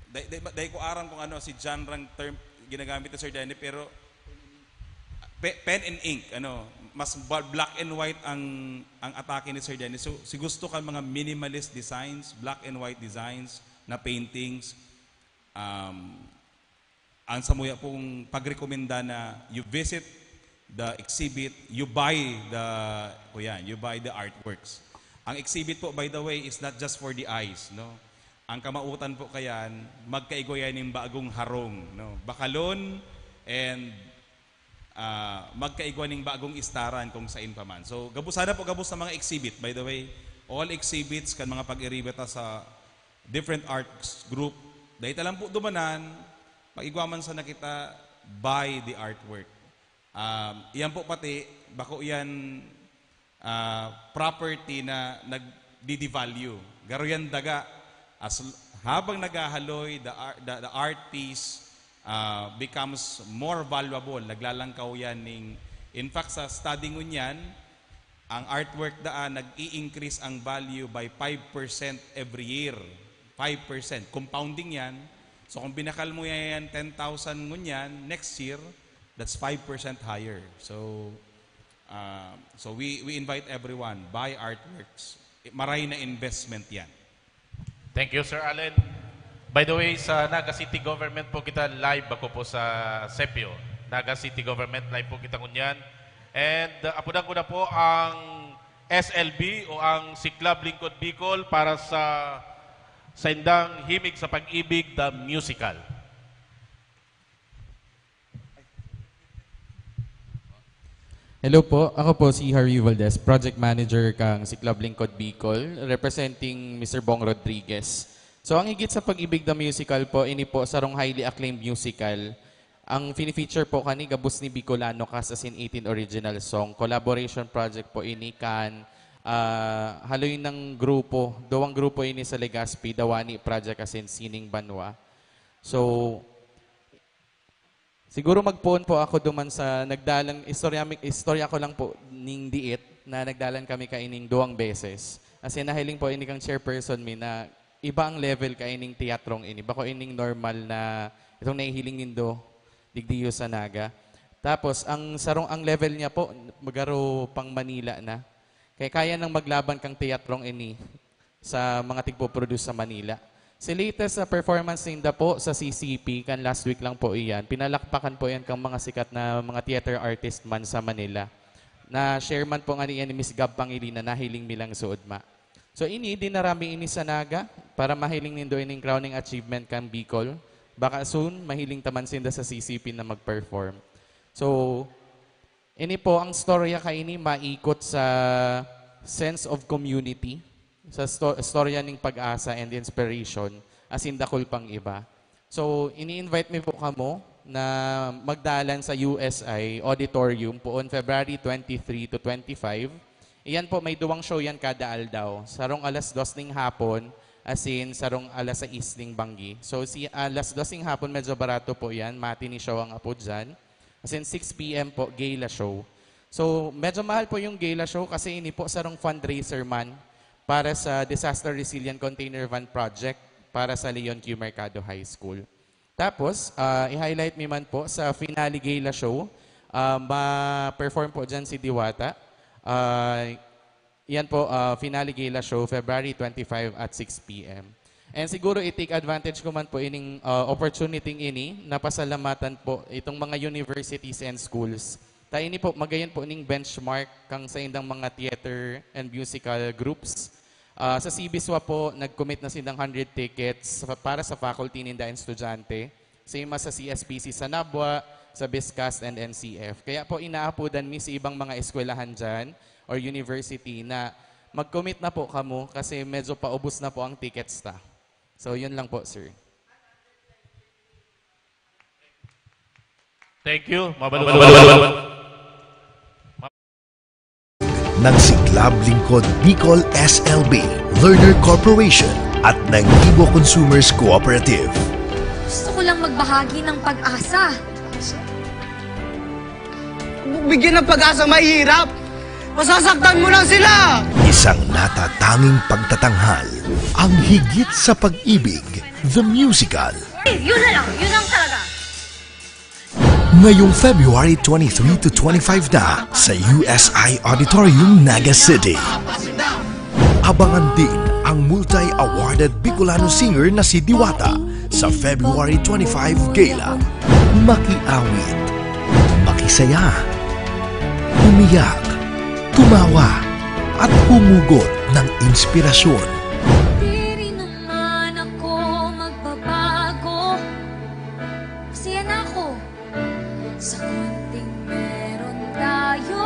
Dahil ko aram kung si genre term ginagamit ni Sir Dennis pero pen and ink mas black and white ang atake ni Sir Dennis. So si gusto ka mga minimalist designs, black and white designs na paintings. Ang samuya pong pagrekomenda na you visit the exhibit, you buy the artworks. Ang exhibit po, by the way, is not just for the eyes, no? Ang kamautan po kayan, magkaigoyan ng bagong harong, no? Bakalon and magkaigwan ng bagong istaran kung saan pa man. So, gabusana po gabus sa mga exhibit. By the way, all exhibits kan mga pag-iribeta sa different arts group dahil talang po dumanan, pag-igwaman sa nakita, buy the artwork. Iyan po pati, bako yan property na nagdi-devalue. Garo yan daga. Habang nagahaloy, the art piece becomes more valuable. Naglalangkaw yan. In fact, sa study ngunyan, ang artwork daan, nag-i-increase ang value by 5% every year. 5%. Compounding yan. So kung binakal mo yan 10,000 ngunyan, next year, that's 5% higher. So we invite everyone, buy artworks. Maray na investment yan.
Thank you, Sir Allen. By the way, sa Naga City Government po kita live ako po sa Sepio. Naga City Government, live po kita ngunyan. And apunan ko na po ang SLB o ang Siklab Lingkod Bicol para sa indang Himig sa Pag-ibig, the musical.
Hello po, ako po si Harry Valdez, Project Manager kang Siklab Lingkod Bicol, representing Mr. Bong Rodriguez. So ang Higit sa Pag-ibig, the musical po, ini po sarong highly acclaimed musical. Ang fini-feature po kani gabus ni Bicolano kas as in 18 original song. Collaboration project po ini kan haloy ng grupo. Duwang grupo ini sa Legazpi, Dawani Project as in Sining Banwa. So, siguro magpuon po ako duman sa nagdalang, istorya ko lang po ning diit na nagdalan kami kaining 2 beses. As in nahiling po ini kang chairperson mi na iba ang level kaining teatrong ini. Bako ining normal na itong nahihiling nindo digdiyo sa Naga. Tapos, ang level niya po, magaro pang Manila na. Kaya nang maglaban kang teatrong ini sa mga tigpo-produce sa Manila. Si latest performance ninda po sa CCP, kan last week lang po iyan, pinalakpakan po yan kang mga sikat na mga theater artist man sa Manila. Na share man po nga niyan ni Miss Gab Pangilinan na hiling milang suod ma. So ini, dinarami ini sa Naga para mahiling nindo ining crowning achievement kan Bicol. Baka soon, mahiling taman sinda sa CCP na mag-perform. So, ini po, ang storya kaini maikot sa sense of community, sa storya ng pag-asa and inspiration, as in dakol pang iba. So, ini-invite me po kamo na magdalan sa USI Auditorium po on February 23 to 25. Iyan po, may 2 show yan kada aldaw. Sarong 2:00 ng hapon, as in, sarong 6:00 ng Banggi. So, si 2:00 ng hapon, medyo barato po yan. Matinee show ang apo dyan. As in, 6 p.m. po, gala show. So, medyo mahal po yung gala show kasi ini po sarong fundraiser man para sa Disaster Resilient Container Van Project para sa Leon Q. Mercado High School. Tapos, i-highlight mi man po sa finale gala show, ma-perform po dyan si Diwata. Yan po, finale gala show, February 25 at 6 p.m. And siguro i-take advantage ko man po ining opportunity ini, napasalamatan po itong mga universities and schools. Tayo ini po, magayon po ining benchmark kang sa indang mga theater and musical groups. Sa CBSWA po, nag-commit na silang 100 tickets para sa faculty ninda and estudyante. Same as sa CSPC sa Nabwa, sa BISCAST and NCF. Kaya po inaapudan mi sa ibang mga eskwelahan dyan or university na mag-commit na po kamo kasi medyo paubos na po ang tickets ta. So, yun lang po, sir.
Thank you.
Ng Siklab Lingkod Bicol SLB, Learner Corporation at ng Ibo Consumers Cooperative.
Gusto ko lang magbahagi ng pag-asa.
Bigyan ng pag-asa mahirap. Masasaktan mo lang sila!
Isang natatanging pagtatanghal, ang Higit sa Pag-ibig, the musical.
Yun na lang, yun lang talaga.
Ngayong February 23 to 25 na sa USI Auditorium, Naga City. Abangan din ang multi-awarded Bicolano singer na si Diwata sa February 25 gala. Makiawit, makisaya, umiyak, tumawa at humugot ng inspirasyon.
Di rin naman ako magbabago. Kasi yan ako. Sa konting meron tayo.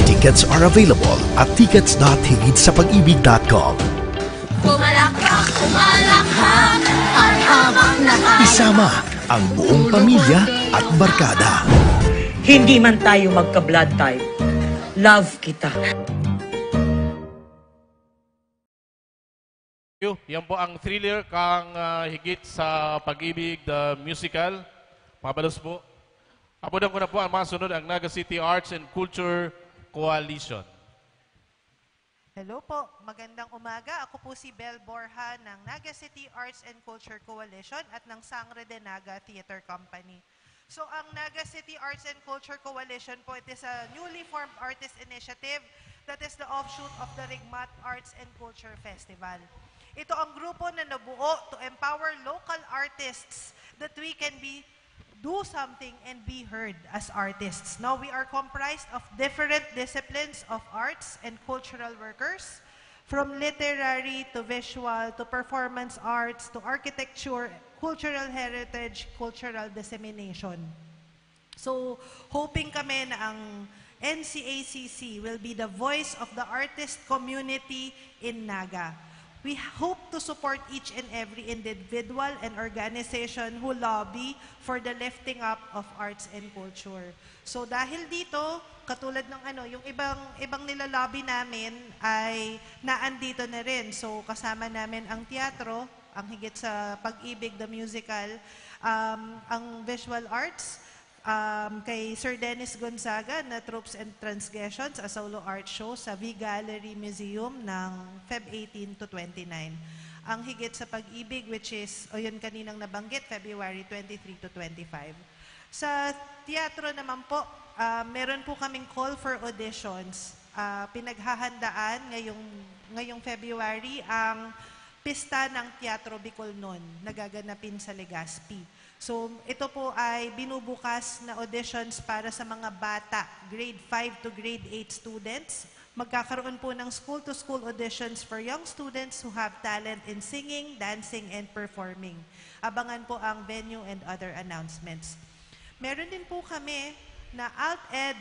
Tickets are available at tickets.higitsapag-ibig.com.
Pumalakpak, pumalakpak.
Kasama ang buong pamilya at barkada.
Hindi man tayo magka-blood type, love kita.
Yan po ang thriller kang higit sa pag-ibig, the musical. Mabalos po. Abudan ko na po ang masunod ang Naga City Arts and Culture Coalition.
Hello po, magandang umaga. Ako po si Bel Borja ng Naga City Arts and Culture Coalition at ng Sangre de Naga Theater Company. So ang Naga City Arts and Culture Coalition po, it is a newly formed artist initiative that is the offshoot of the Rigmat Arts and Culture Festival. Ito ang grupo na nabuo to empower local artists that we can do something and be heard as artists. Now, we are comprised of different disciplines of arts and cultural workers, from literary to visual to performance arts to architecture, cultural heritage, cultural dissemination. So, hoping kami na ang NCACC will be the voice of the artist community in Naga. We hope to support each and every individual and organization who lobby for the lifting up of arts and culture. So dahil dito, katulad ng yung ibang nilalobby namin ay naandito na rin. So kasama namin ang teatro, ang higit sa pag-ibig, the musical, ang visual arts, kay Sir Dennis Gonzaga na Tropes and Transgressions, a solo art show sa V-Gallery Museum ng Feb 18 to 29. Ang higit sa pag-ibig, which is, o yun kaninang nabanggit, February 23 to 25. Sa teatro naman po, meron po kaming call for auditions. Pinaghahandaan ngayong February ang pista ng Teatro Bicolnon na gaganapin sa Legazpi. So, ito po ay binubukas na auditions para sa mga bata, grade 5 to grade 8 students. Magkakaroon po ng school-to-school auditions for young students who have talent in singing, dancing, and performing. Abangan po ang venue and other announcements. Meron din po kami na AltEd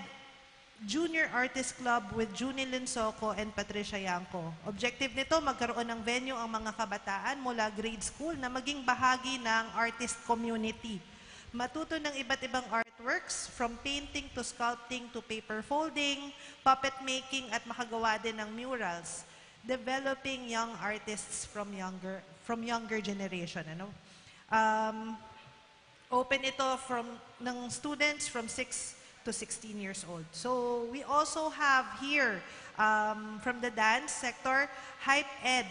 Junior Artist Club with Junie Linsoco and Patricia Yanco. Objective nito, magkaroon ng venue ang mga kabataan mula grade school na maging bahagi ng artist community. Matuto ng iba't ibang artworks, from painting to sculpting to paper folding, puppet making at makagawa din ng murals. Developing young artists from younger generation. Open ito ng students from 6 to 16 years old. So we also have here from the dance sector, Hype Ed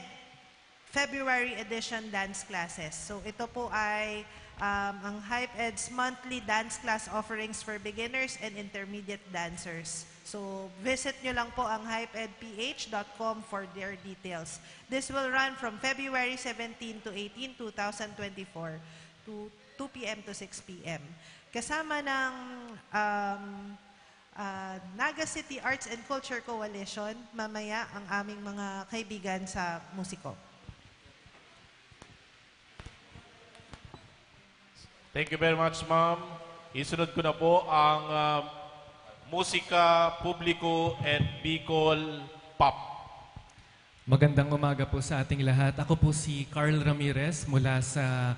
February edition dance classes. So ito po ay ang Hype Ed's monthly dance class offerings for beginners and intermediate dancers. So visit nyo lang po ang hypeedph.com for their details. This will run from February 17 to 18, 2024 to 2 p.m. to 6 p.m. Kasama ng Naga City Arts and Culture Coalition, mamaya ang aming mga kaibigan sa musiko.
Thank you very much, ma'am. Isunod ko na po ang Musika, Publiko, and Bicol Pop.
Magandang umaga po sa ating lahat. Ako po si Carl Ramirez mula sa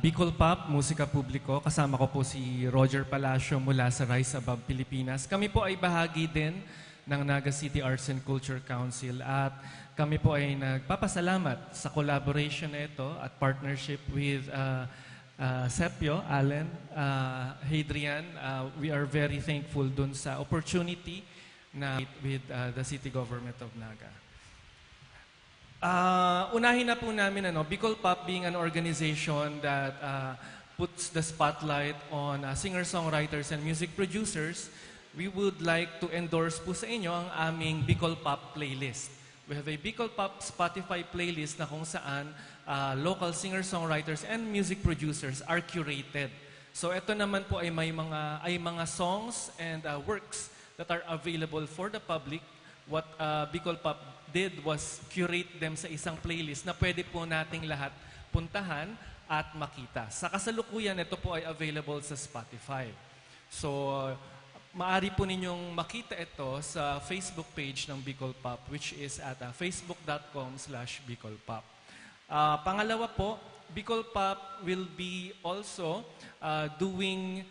Bicol Pop, Musika Publiko. Kasama ko po si Roger Palacio mula sa Rise Above Pilipinas. Kami po ay bahagi din ng Naga City Arts and Culture Council at kami po ay nagpapasalamat sa collaboration na ito at partnership with Sepio, Allen, Hadrian. We are very thankful dun sa opportunity na with the City Government of Naga. Unahin na po namin, Bicol Pop being an organization that puts the spotlight on singer-songwriters and music producers, we would like to endorse po sa inyo ang aming Bicol Pop playlist. We have a Bicol Pop Spotify playlist na kung saan local singer-songwriters and music producers are curated. So ito naman po ay may mga songs and works that are available for the public. What Bicol Pop did was curate them sa isang playlist na pwede po nating lahat puntahan at makita. Sa kasalukuyan, ito po ay available sa Spotify. So, maaari po ninyong makita ito sa Facebook page ng Bicol Pop, which is at facebook.com/BicolPop. Pangalawa po,
Bicol Pop will be also doing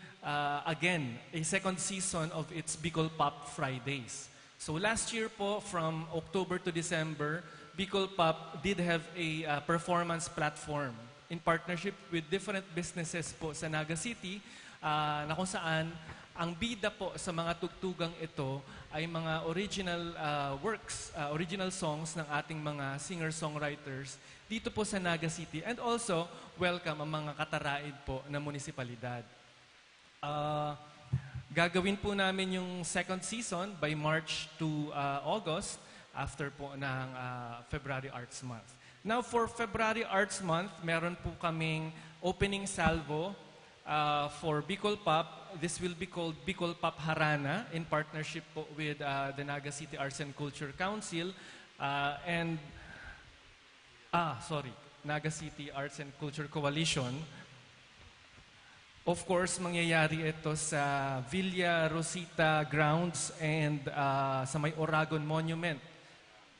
again a second season of its Bicol Pop Fridays. So last year po, from October to December, Bicol Pop did have a performance platform in partnership with different businesses po sa Naga City na kung saan ang bida po sa mga tugtugang ito ay mga original works, original songs ng ating mga singer-songwriters dito po sa Naga City, and also welcome ang mga kataraid po na munisipalidad. Gagawin po namin yung second season by March to August after po ng February Arts Month. Now for February Arts Month, meron po kaming opening salvo for Bicol Pop. This will be called Bicol Pop Harana in partnership po with the Naga City Arts and Culture Council Naga City Arts and Culture Coalition. Of course, mangyayari ito sa Villa Rosita Grounds and sa may Oragon Monument.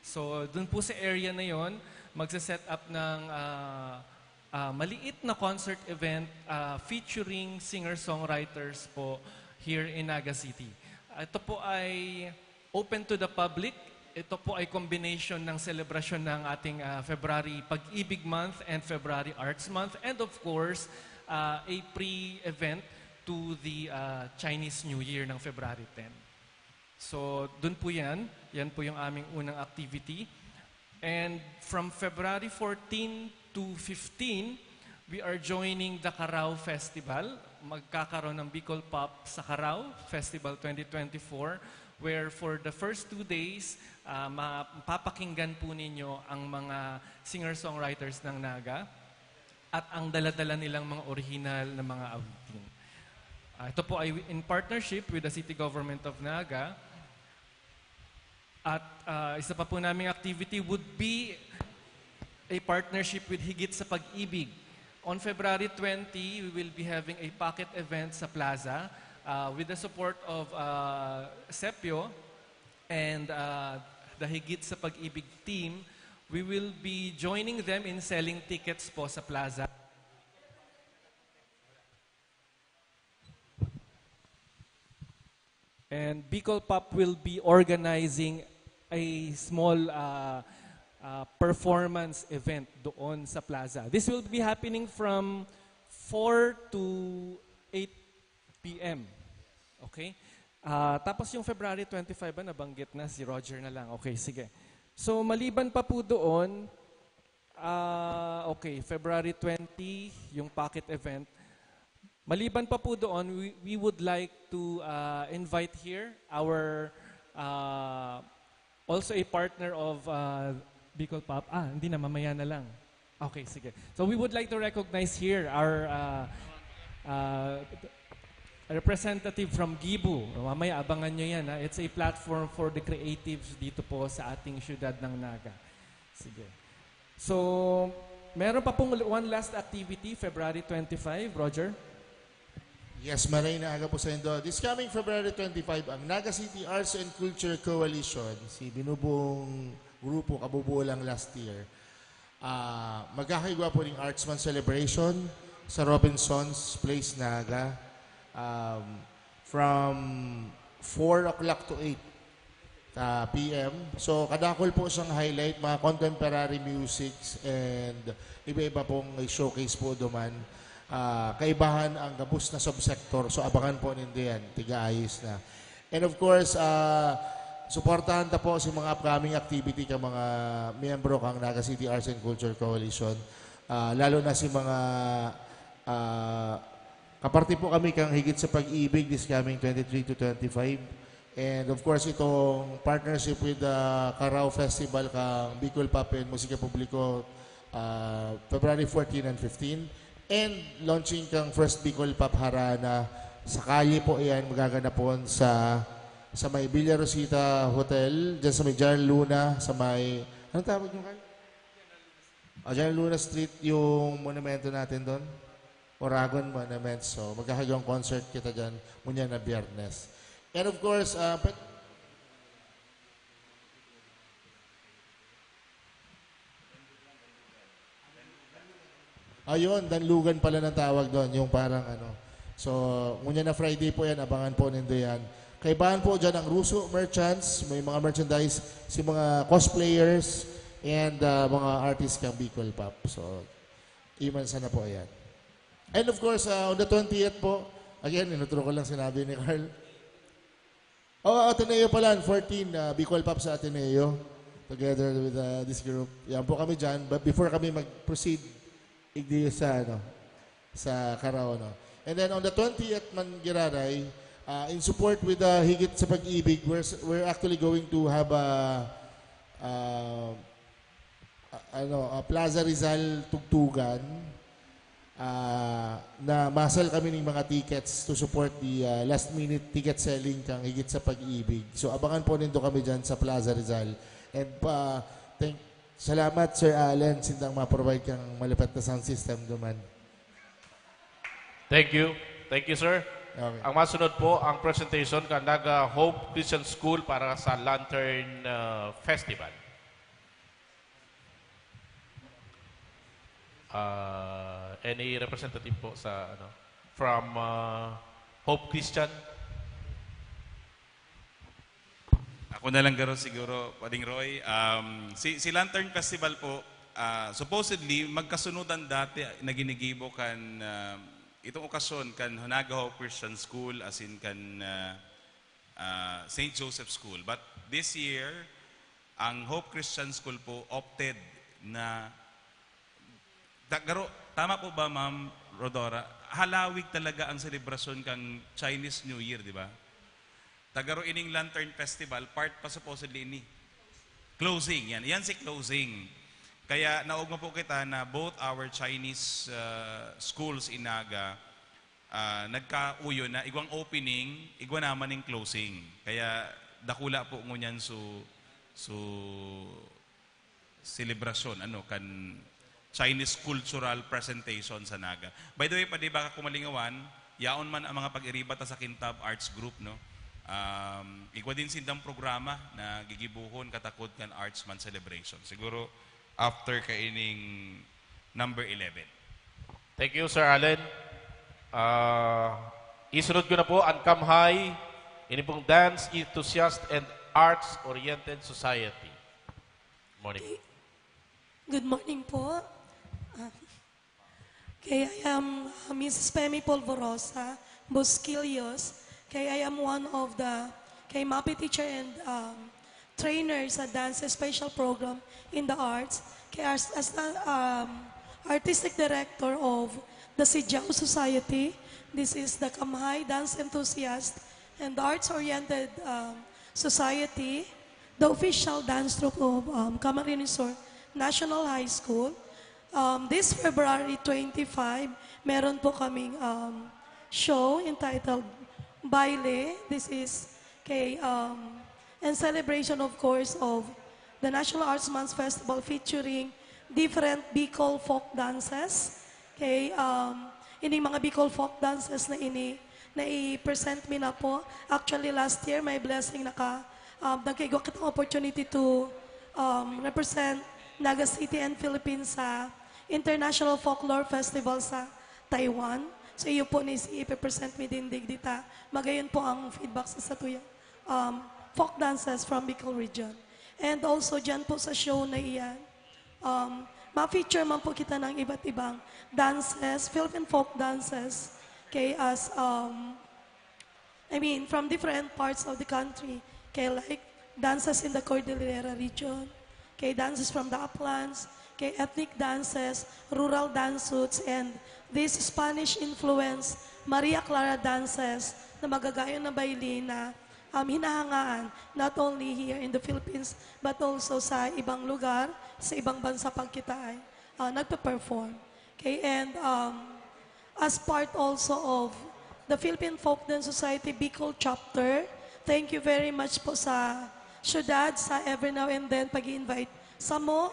So, dun po sa area na yon, magsa-set up ng maliit na concert event featuring singer-songwriters po here in Naga City. Ito po ay open to the public. Ito po ay combination ng celebration ng ating February Pag-ibig Month and February Arts Month, and of course, a pre-event to the Chinese New Year ng February 10. So, dun po yan. Yan po yung aming unang activity. And from February 14 to 15, we are joining the Carao Festival. Magkakaroon ng Bicol Pop sa Carao Festival 2024, where for the first 2 days, mapapakinggan po ninyo ang mga singer-songwriters ng Naga at ang dala-dala nilang mga original na mga awitin. Ito po ay in partnership with the City Government of Naga. At isa pa po naming activity would be a partnership with Higit sa Pag-ibig. On February 20, we will be having a pocket event sa Plaza with the support of Sepio and the Higit sa Pag-ibig team. We will be joining them in selling tickets po sa Plaza. And Bicol Pop will be organizing a small performance event doon sa Plaza. This will be happening from 4 to 8 p.m. Okay? Tapos yung February 25 ba, nabanggit na si Roger na lang. Okay, sige. So maliban pa po doon, February 20, yung pocket event. Maliban pa po doon, we would like to invite here our also a partner of Bicol Pop. Hindi na, mamaya na lang. Okay, sige. So we would like to recognize here our representative from Gibu. Mamaya, abangan nyo yan. It's a platform for the creatives dito po sa ating syudad ng Naga. Sige. So, meron pa pong one last activity, February 25. Roger?
Yes, maray na aga po sa indo. This coming February 25, ang Naga City Arts and Culture Coalition, si binubuong grupo, kabubuo lang last year, magkakagawa po ng Arts Month Celebration sa Robinson's Place, Naga, from 4 o'clock to 8 p.m. So, kadakol po siyang highlight, mga contemporary musics and iba-iba pong showcase po duman. Kaibahan ang gabus na subsector. So, abangan po ninyo yan. Tiga-ayos na. And of course, suportahan ta po si mga upcoming activity ka mga miyembro kang Naga City Arts and Culture Coalition. Lalo na si mga kaparte po kami kang Higit sa Pag-ibig this coming 23 to 25. And of course, itong partnership with the Carao Festival kang Bicol Pop and Musika Publiko February 14 and 15. And launching kang first Bicol Pop Harana sa kalye po yan, magaganap po sa may Villa Rosita Hotel, dyan sa may Jan Luna, sa may, anong tawag yung kalye? Jan Luna Street, yung monumento natin doon. Oragon Monument. So, magkakagawang concert kita dyan, munya na Biyernes. And of course, Ayun, Danlugan pala ng tawag doon, yung parang ano. So, ngunya na Friday po yan, abangan po nindo yan. Kaibahan po dyan ang Russo Merchants, may mga merchandise, si mga cosplayers, and mga artists kang Bicol Pop. So, imansa na po yan. And of course, on the 20th po, again, inuturo ko lang sinabi ni Carl. Ateneo pala, 14, Bicol Pop sa Ateneo, together with this group. Yan po kami dyan. But before kami mag-proceed, sa Carao, no? And then on the 20th Mangiraray, in support with Higit sa Pag-ibig, we're actually going to have a Plaza Rizal tugtugan na masal kami ng mga tickets to support the last minute ticket selling kang Higit sa Pag-ibig. So abangan po nindo kami dyan sa Plaza Rizal. And salamat, Sir Allen, sindang ma-provide kang malapit na sound system duman.
Thank you. Thank you, sir.
Okay.
Ang masunod po, ang presentation kan Naga Hope Christian School para sa Lantern Festival. Any representative po sa from Hope Christian?
Ako na lang garo siguro, Pading Roy. Si Lantern Festival po, supposedly, magkasunudan dati na ginigibo kan itong okasyon kan Naga Hope Christian School as in kan St. Joseph School. But this year, ang Hope Christian School po opted na tama po ba, Ma'am Rodora? Halawig talaga ang selebrasyon kang Chinese New Year, di ba? Tagaro ining Lantern Festival, part pa supposedly ini. Closing, yan. Yan si closing. Kaya naugma po kita na both our Chinese schools in Naga nagkauyo na igwang opening, igwa naman ng closing. Kaya dakula po ngunyan su celebration kan Chinese cultural presentation sa Naga. By the way, pwede baka kumalingawan, yaon man ang mga pag-iriba ta sa Kintab Arts Group, no? Igwa din sindang programa na gigibuhon katakod kan Arts Month celebration. Siguro after kaining number 11.
Thank you, Sir Allen. Isunod ko na po ang Kamhay, ini pong Dance Enthusiast and Arts-Oriented Society. Morning.
Good morning po. I am Mrs. Femi Polvorosa Bosquilios. I am one of the MAPI teacher and trainers at Dance Special Program in the Arts. As the artistic director of the Sijiao Society, this is the Kamhay Dance Enthusiast and Arts-Oriented Society, the official dance troupe of Camarines Sur National High School. This February 25, meron po kaming show entitled Baile. This is in celebration, of course, of the National Arts Month Festival featuring different Bicol folk dances. Ini mga Bicol folk dances na i-present mi na po. Actually, last year, may blessing nagkaigo kitang opportunity to represent Naga City and Philippines sa International Folklore Festival sa Taiwan. So iyo po ni ipipresent mi din digdita. Magayon po ang feedback sa tuya folk dances from Bicol region. And also dyan po sa show na iyan, ma-feature man po kita ng iba't ibang dances, Philippine folk dances, from different parts of the country. Like dances in the Cordillera region, dances from the uplands, ethnic dances, rural dance suits, and this Spanish-influenced Maria Clara dances na magagayon na baili na hinahangaan not only here in the Philippines but also sa ibang lugar, sa ibang bansa pag kita ay nagpe-perform. And as part also of the Philippine Folk Dance Society Bicol Chapter, thank you very much po sa syudad, sa every now and then pag-i-invite sa mo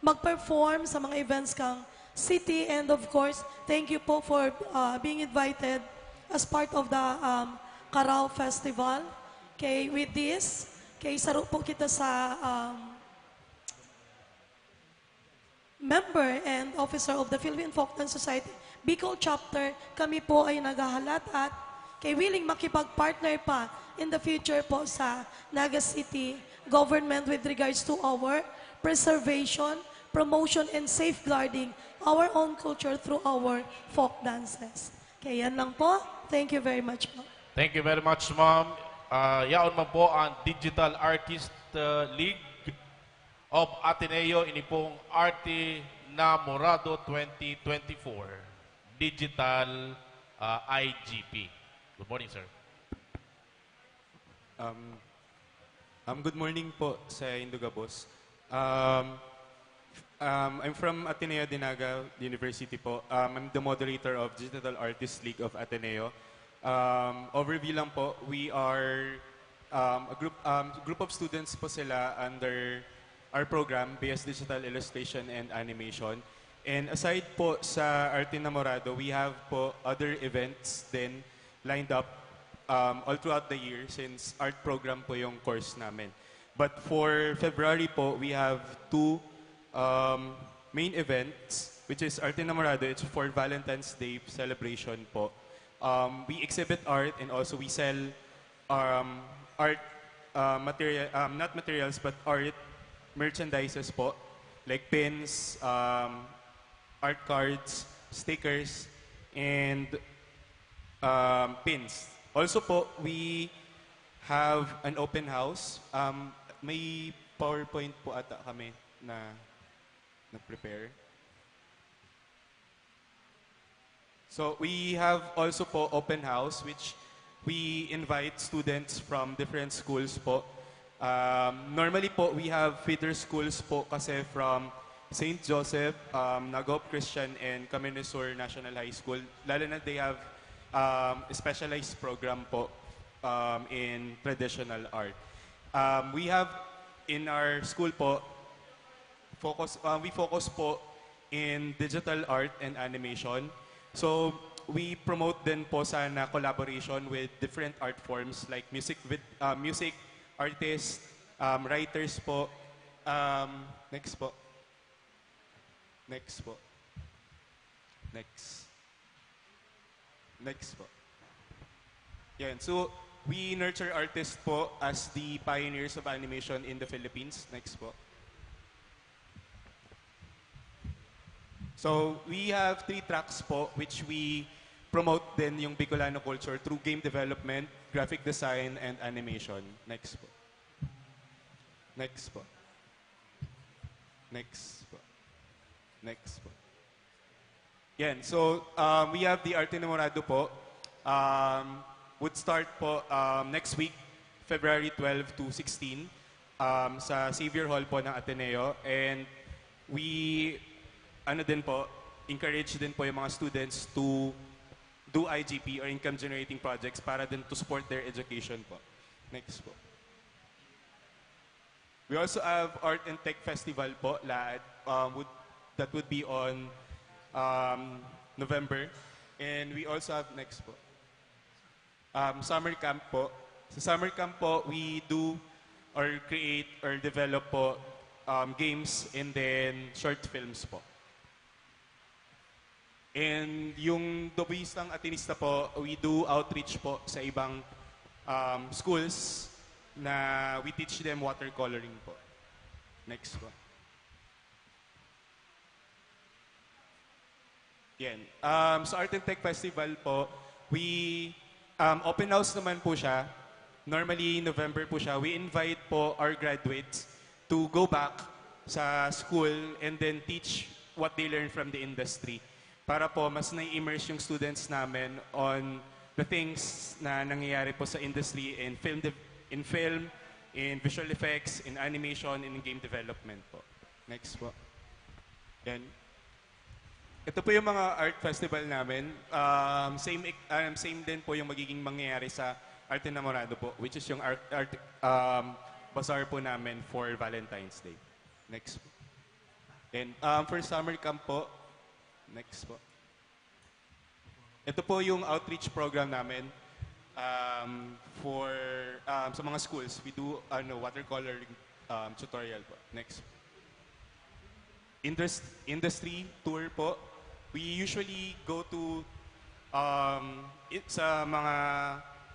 mag-perform sa mga events kang city. And of course, thank you po for being invited as part of the Carao Festival. With this, saro po kita sa member and officer of the Philippine Folk Dance Society, Bicol Chapter, kami po ay naghahalat at kay willing makipag-partner pa in the future po sa Naga City government with regards to our preservation, promotion, and safeguarding our own culture through our folk dances. Kaya yan lang po. Thank you very much po.
Thank you very much, ma'am. Yaon man po ang Digital Artist League of Ateneo, ini pong Arte Namorado 2024 Digital IGP. Good morning, sir.
Good morning po sa Indugabos. I'm from Ateneo de Naga University po. I'm the moderator of Digital Artist League of Ateneo. Overview lang po, we are a group of students po sila under our program, BS Digital Illustration and Animation. And aside po sa Arte Namorado, we have po other events then lined up all throughout the year since art program po yung course namin. But for February po, we have two main events, which is Arte Namorado. It's for Valentine's Day celebration po. We exhibit art and also we sell art material, not materials, but art merchandises po, like pins, art cards, stickers, and pins. Also po, we have an open house. May PowerPoint po ata kami na prepare. So we have also po open house, which we invite students from different schools po. Normally po, we have feeder schools po kasi from St. Joseph, Nagop Christian, and Caminosur National High School. Lalo na they have a specialized program po in traditional art. We have in our school po, we focus po in digital art and animation. So we promote din po sana collaboration with different art forms like music artists, writers po. Next po. Next po. Next po. Yan. So, we nurture artists po as the pioneers of animation in the Philippines. Next po. So, we have 3 tracks po which we promote din yung Bicolano culture through game development, graphic design, and animation. Next po. Next po. Next po. Next po. Yan. So, we have the Arte Namorado po. Would start po next week, February 12 to 16, sa Xavier Hall po ng Ateneo. And we, encourage din po yung mga students to do IGP or income generating projects para din to support their education po. Next po. We also have Art and Tech Festival po, LAAD, that would be on November. And we also have, next po, summer camp po. Sa summer camp po, we do or create or develop po games and then short films po. And yung Dobistang Atenista po, we do outreach po sa ibang schools na we teach them watercoloring po. Next po. Yan. Sa Art and Tech Festival po, we open house naman po siya. Normally, November po siya. We invite po our graduates to go back sa school and then teach what they learn from the industry. Para po mas na-immerse yung students namin on the things na nangyayari po sa industry in film, in visual effects, in animation, in game development po. Next po. Yan. Ito po yung mga art festival namin. Same din po yung magiging mangyayari sa Arte Namorado po, which is yung art bazaar po namin for Valentine's Day. Next po. And for summer camp po, next po. Ito po yung outreach program namin for sa mga schools. We do watercoloring tutorial po. Next. industry tour po. We usually go to sa mga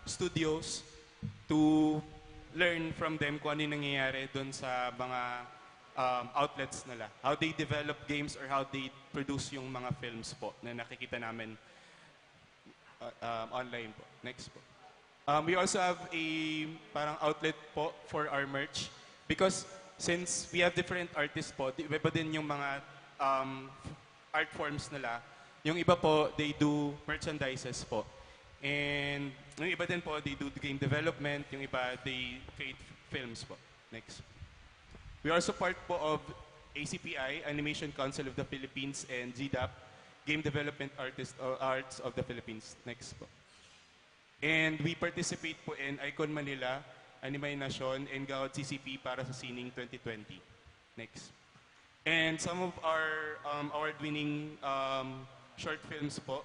studios to learn from them kung ano yung nangyayari doon sa mga outlets nila. How they develop games or how they produce yung mga films po na nakikita namin online po. Next po. We also have a parang outlet po for our merch because since we have different artists po, iba din yung mga art forms nila. Yung iba po, they do merchandises po. And yung iba din po, they do game development. Yung iba, they create films po. Next. We are also part po of ACPI, Animation Council of the Philippines, and GDAP, Game Development Arts of the Philippines. Next po. And we participate po in Icon Manila, Animation, and Gawad CCP para sa Sining 2020. Next. And some of our award-winning short films po,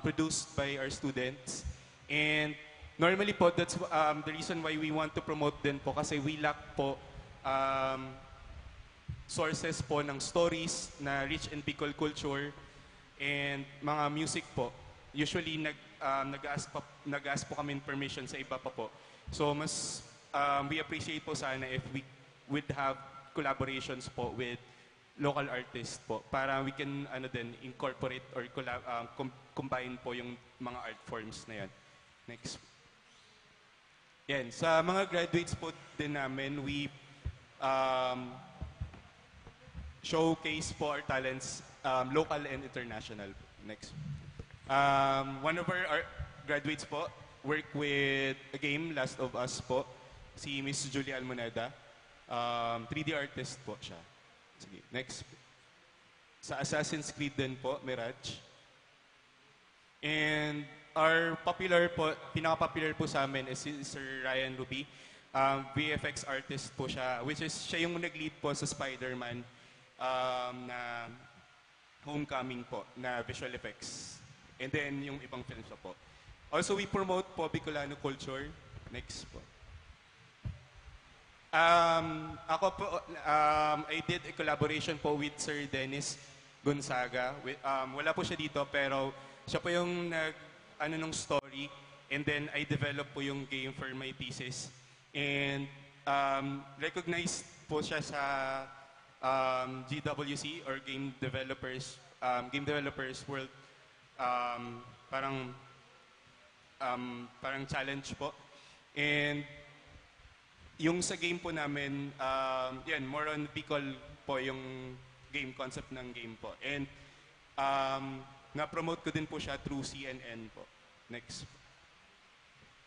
produced by our students. And normally po, that's the reason why we want to promote din po kasi we lack po sources po ng stories na rich in Bicol culture and mga music po. Usually, nag-ask po kami permission sa iba pa po. So, mas we appreciate po sana if we would have collaborations po with local artists po para we can incorporate or combine po yung mga art forms na yan. Next. Yan. Sa mga graduates po din namin, we showcase po our talents local and international. Next. One of our graduates po work with a game, Last of Us po, si Miss Julia Almoneda. 3D artist po siya. Sige, next. Sa Assassin's Creed din po, Mirage. And our pinaka-popular po sa amin is si Sir Ryan Ruby. VFX artist po siya, which is siya yung nag-lead po sa Spider-Man na Homecoming po, na visual effects. And then yung ibang films po. Also, we promote po Bicolano culture. Next po. Ako po, I did a collaboration po with Sir Dennis Gonzaga. Wala po siya dito, pero siya po yung nung story. And then, I developed po yung game for my thesis. And recognized po siya sa GWC or Game Developers World parang challenge po. And yung sa game po namin, yan, more on Bicol po yung game concept ng game po. And na-promote ko din po siya through CNN po. Next.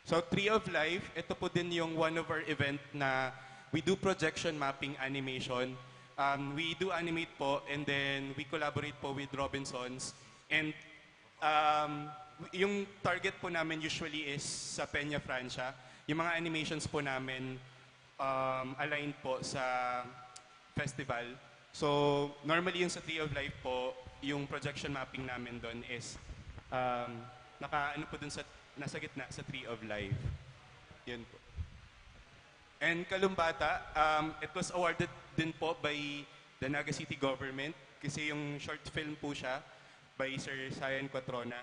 So, Tree of Life, ito po din yung one of our event na we do projection mapping animation. We do animate po and then we collaborate po with Robinsons. And yung target po namin usually is sa Peña Francia. Yung mga animations po namin aligned po sa festival. So, normally yung sa Tree of Life po, yung projection mapping namin doon is po dun sa nasa gitna sa Tree of Life. Yun po. And Kalumbata, it was awarded din po by the Naga City government kasi yung short film po siya by Sir Sayan Quatrona.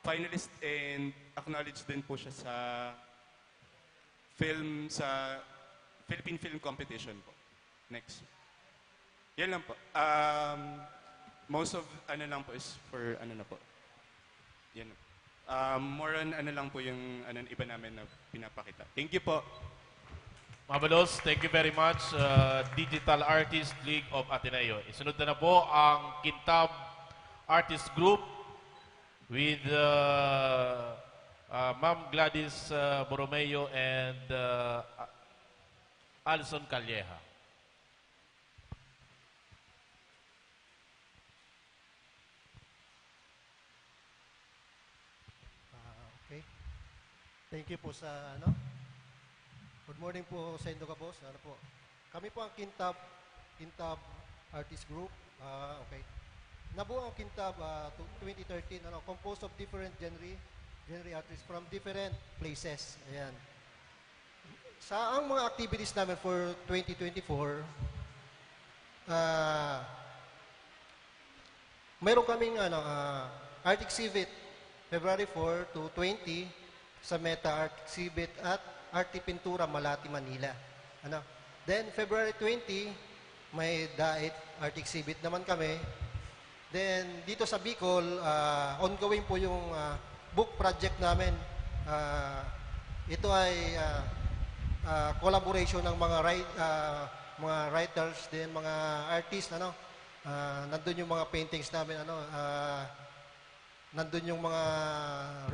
Finalist and acknowledged din po siya sa Philippine Film Competition po. Next. Yan lang po. Most of lang po is for na po. Yan. More on lang po yung iba namin na pinapakita. Thank you po.
Mga Balos, thank you very much. Digital Artist League of Ateneo. Isunod na po ang Kintab Artist Group with Ma'am Gladys Borromeo and Alison Calleja.
Okay. Thank you po sa Good morning po sa Indo Boss. Kami po ang Kintab Artist Group. Okay. Nabuo ang Kintab 2013, composed of different genre artists from different places. Ayan. Sa ang mga activities namin for 2024, mayroon kaming art exhibit February 4 to 20 sa Meta Art Exhibit at Arte Pintura, Malati, Manila. Then February 20, may Dait Art Exhibit naman kami. Then dito sa Bicol, ongoing po yung book project namin. Ito ay collaboration ng mga writers din, mga artists, nandun yung mga paintings namin, nandun yung mga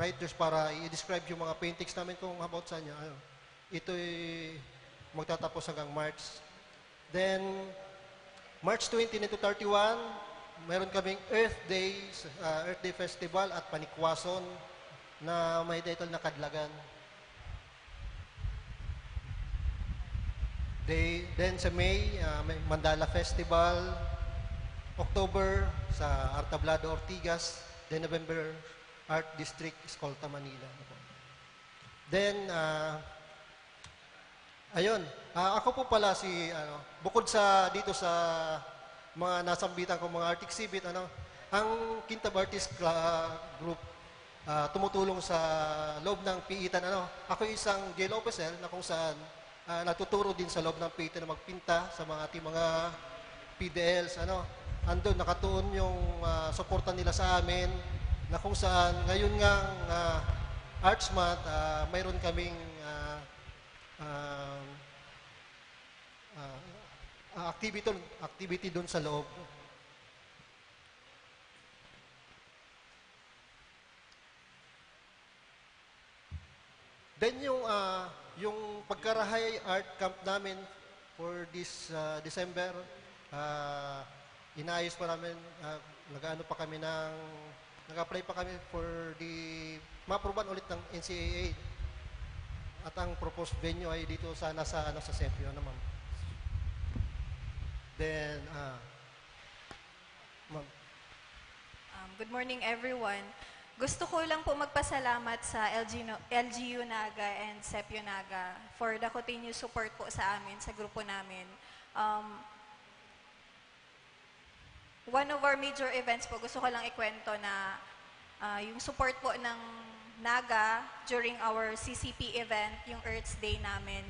writers para i-describe yung mga paintings namin kung about sa inyo. Ito'y magtatapos hanggang March. Then, March 20 to 31, meron kaming Earth Day Festival at Panikwason na may title na Kadlagan. Then sa May, may Mandala Festival. October sa Artablado, Ortigas. Then November, Art District, Escolta, Manila. Then, ayun, ako po pala bukod dito sa mga nasambitan ko mga art exhibit, ang Kintab Artist Group tumutulong sa loob ng piitan. Ako isang jail officer na kung saan natuturo din sa loob ng piitan na magpinta sa mga ating mga PDLs. Andun, nakatuon yung suporta nila sa amin na kung saan ngayon nga Arts Month, mayroon kaming activity doon sa loob. Then yung pagkarahay art camp namin for this December, inayos pa namin, nag-apply pa kami for ma-approvean ulit ng NCAA. At ang proposed venue ay dito sana sa Sepio naman. Then, ma'am.
Good morning everyone. Gusto ko lang po magpasalamat sa LGU Naga and Sepio Naga for the continuous support po sa amin, sa grupo namin. One of our major events po, gusto ko lang ikwento na yung support po ng Naga during our CCP event, yung Earth's Day namin.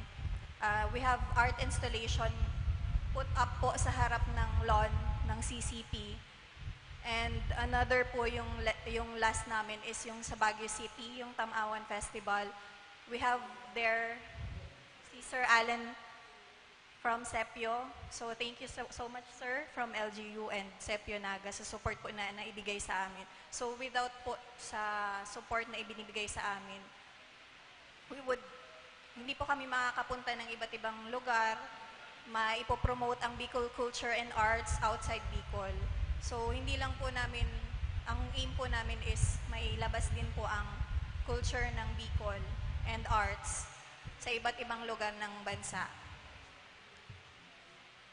We have art installation put up po sa harap ng lawn ng CCP. And another po yung last namin is yung sa Baguio City, yung Tamawan Festival. We have there si Sir Alan from Sepio. So thank you so much, sir, from LGU and Sepio Naga sa support po na ibigay sa amin. So without po sa support na ibinibigay sa amin, hindi po kami makakapunta ng iba't ibang lugar, maipopromote ang Bicol culture and arts outside Bicol. So hindi lang po namin, ang aim po namin is mailabas din po ang culture ng Bicol and arts sa iba't ibang lugar ng bansa.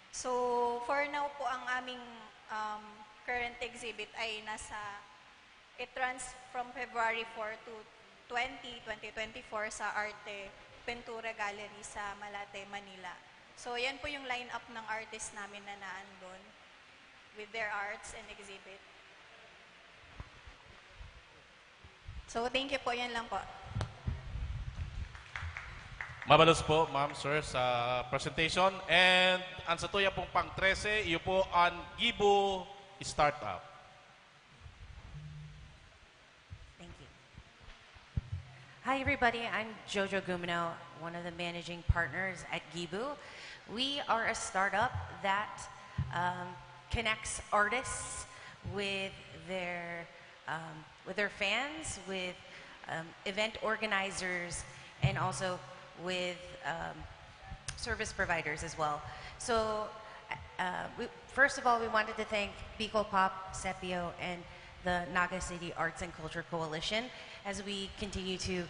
So, for now po, ang aming current exhibit ay it runs from February 4 to 2024 sa Arte Pintura Gallery sa Malate, Manila. So, yan po yung line-up ng artists namin na naandun with their arts and exhibit. So, thank you po. Yan lang po.
Mabalos po, ma'am, sir, sa presentation. And ang sa tuya pong pang-13, iyo po ang Gibu Startup.
Thank you. Hi, everybody. I'm Jojo Gumino, one of the managing partners at Gibu. We are a startup that connects artists with their fans, with event organizers, and also with service providers as well. So first of all, we wanted to thank Bicol Pop, Sepio, and the Naga City Arts and Culture Coalition as we continue to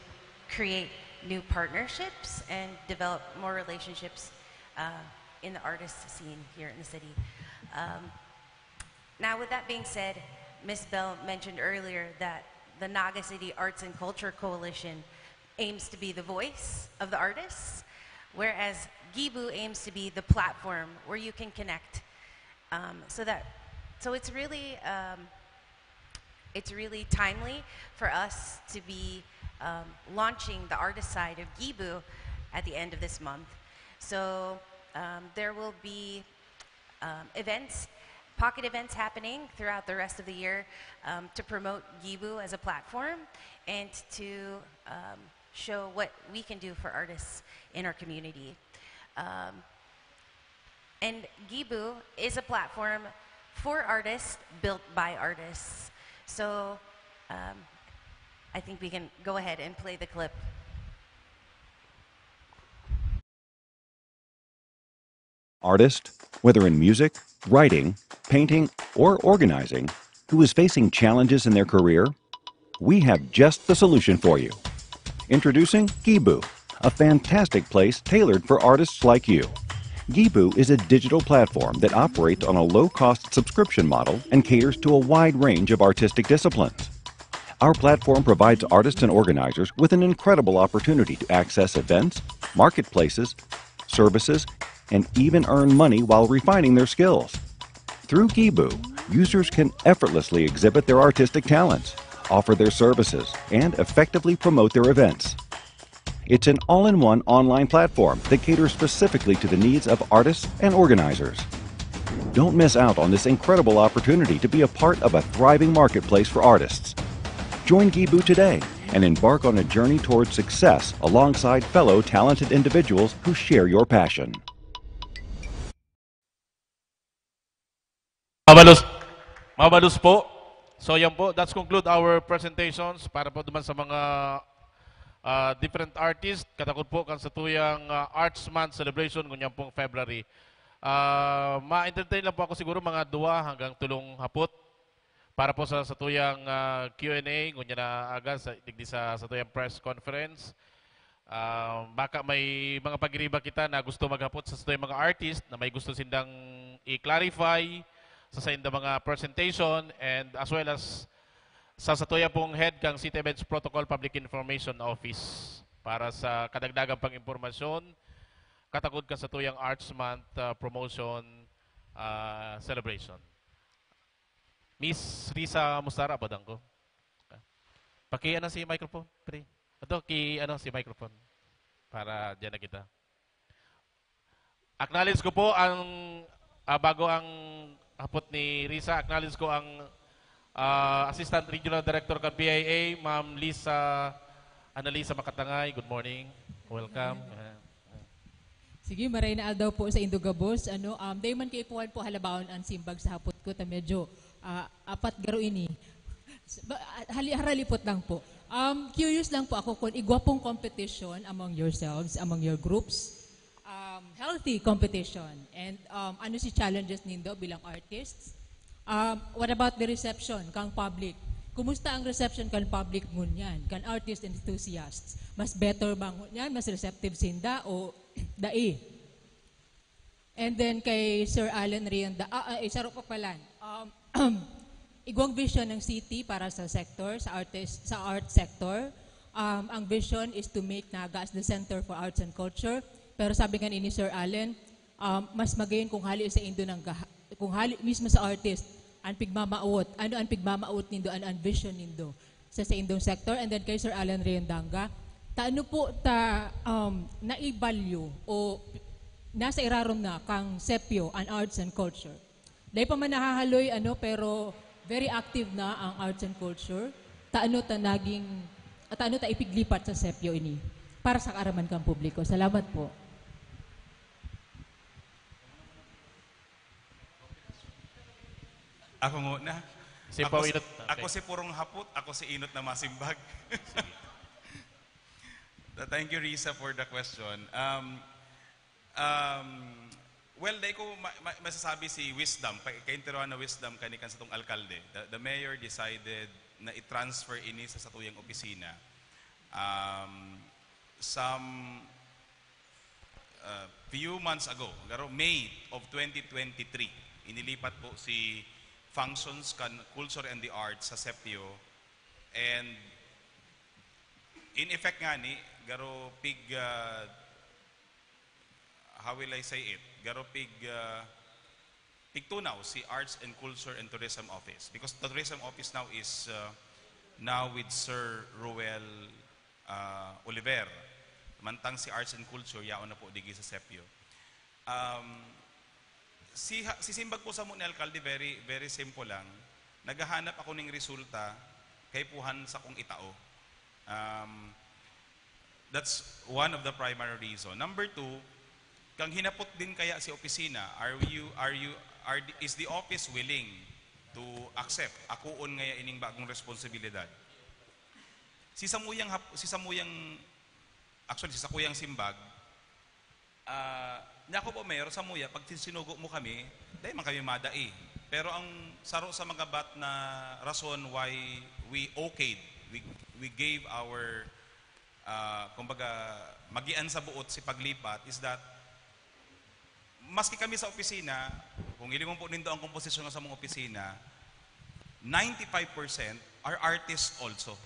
create new partnerships and develop more relationships in the artist scene here in the city. Now, with that being said, Ms. Bell mentioned earlier that the Naga City Arts and Culture Coalition aims to be the voice of the artists, whereas Gibu aims to be the platform where you can connect So it's really timely for us to be launching the artist side of Gibu at the end of this month. So there will be pocket events happening throughout the rest of the year to promote Gibu as a platform and to show what we can do for artists in our community. And Gibu is a platform for artists, built by artists. So I think we can go ahead and play the clip.
Artist, whether in music, writing, painting, or organizing, who is facing challenges in their career, we have just the solution for you. Introducing Gibu, a fantastic place tailored for artists like you. Gibu is a digital platform that operates on a low-cost subscription model and caters to a wide range of artistic disciplines. Our platform provides artists and organizers with an incredible opportunity to access events, marketplaces, services, and even earn money while refining their skills. Through Gibu, users can effortlessly exhibit their artistic talents, offer their services, and effectively promote their events. It's an all-in-one online platform that caters specifically to the needs of artists and organizers. Don't miss out on this incredible opportunity to be a part of a thriving marketplace for artists. Join Gibu today and embark on a journey towards success alongside fellow talented individuals who share your passion.
Mabalus po. So yan po, that's conclude our presentations para po naman sa mga different artists. Katakot po kan sa tuyang Arts Month celebration ngunyang pong February. Ma-entertain lang po ako siguro mga 2 hanggang 3 hapot para po sa tuyang Q&A ngunya na aga sa digdi sa tuyang press conference. Baka may mga pagiriba kita na gusto maghapot sa tuyang mga artist na may gusto sindang i-clarify sa inda mga presentation and as well as sa satuya pong head kang City Events Protocol Public Information Office para sa kadagdagang pang impormasyon katakod ka sa tuyang Arts Month promotion celebration. Miss Risa Mustara badang ko. Paki si microphone, pre. Ato si microphone para diyan na kita. Acknowledge ko po ang bago ang hapot ni Risa, acknowledge ko ang Assistant Regional Director ng PIA, Ma'am Annalisa Makatangay. Good morning. Welcome.
Sige, maray na daw po sa Indogabos. Day man kay ipuan po halabaon ang simbag sa hapot ko. Ta medyo apat garo ini. Haralipot lang po. Curious lang po ako kung igwapong competition among yourselves, among your groups. Healthy competition and ano si challenges nindo bilang artists? What about the reception kang public? Kumusta ang reception kan public ngunyan, kan artists and enthusiasts? Mas better ba ngunyan? Mas receptive sinda o dai? And then kay Sir Allen Rion, isa ro pa pala. Igwang vision ng city para sa sector, sa art sector. Ang vision is to make Naga as the center for arts and culture. Pero sabi nga ni Sir Allen, mas magayon kung hali sa indo ng kung hali mismo sa artist ang pigmamaot. Ano ang pigmamaot nindo, ano ang vision nindo sa indong sector. And then kay Sir Allen Riondanga, taano po na-value o nasa irarom na kang SEPIO, an arts and culture. Dahil pa man nahahaloy pero very active na ang arts and culture. Taano ta ipiglipat sa SEPIO ini para sa kaaraman kang publiko. Salamat po.
Ako muna. Ako si Purong Hapot, ako si Inot na Masimbag. Thank you, Risa, for the question. Well, dahil ko masasabi si Wisdom, kainteruan na Wisdom kanikan sa itong alkalde. The mayor decided na i-transfer ini sa satuyang opisina. Some few months ago, May of 2023, inilipat po si Functions kan Culture and the Arts sa SEPIO, and in effect nga ni garo pig how will I say it, garo pig Tigtunaw, si Arts and Culture and Tourism Office. Because the Tourism Office now is now with Sir Ruel Oliver. Mantang si Arts and Culture, yaon na po digi sa Sepio. Si Simbag po sa mo ni Alcalde, very simple lang. Naghahanap ako ng resulta kay puhan sa kong itao. That's one of the primary reason. Number two, kang hinapot din kaya si opisina, is the office willing to accept akuon ngaya ining bagong responsibilidad? Si Samuyang Simbag, nako po mayor, Samuya, pag sinugo mo kami, dahil man kami madai. Pero ang saro sa mga bat na rason why we okayed, we gave our, kumbaga, magian sa buot si paglipat is that, maski kami sa opisina, kung ili mo po nindo ang komposisyon sa mga opisina, 95% are artists also.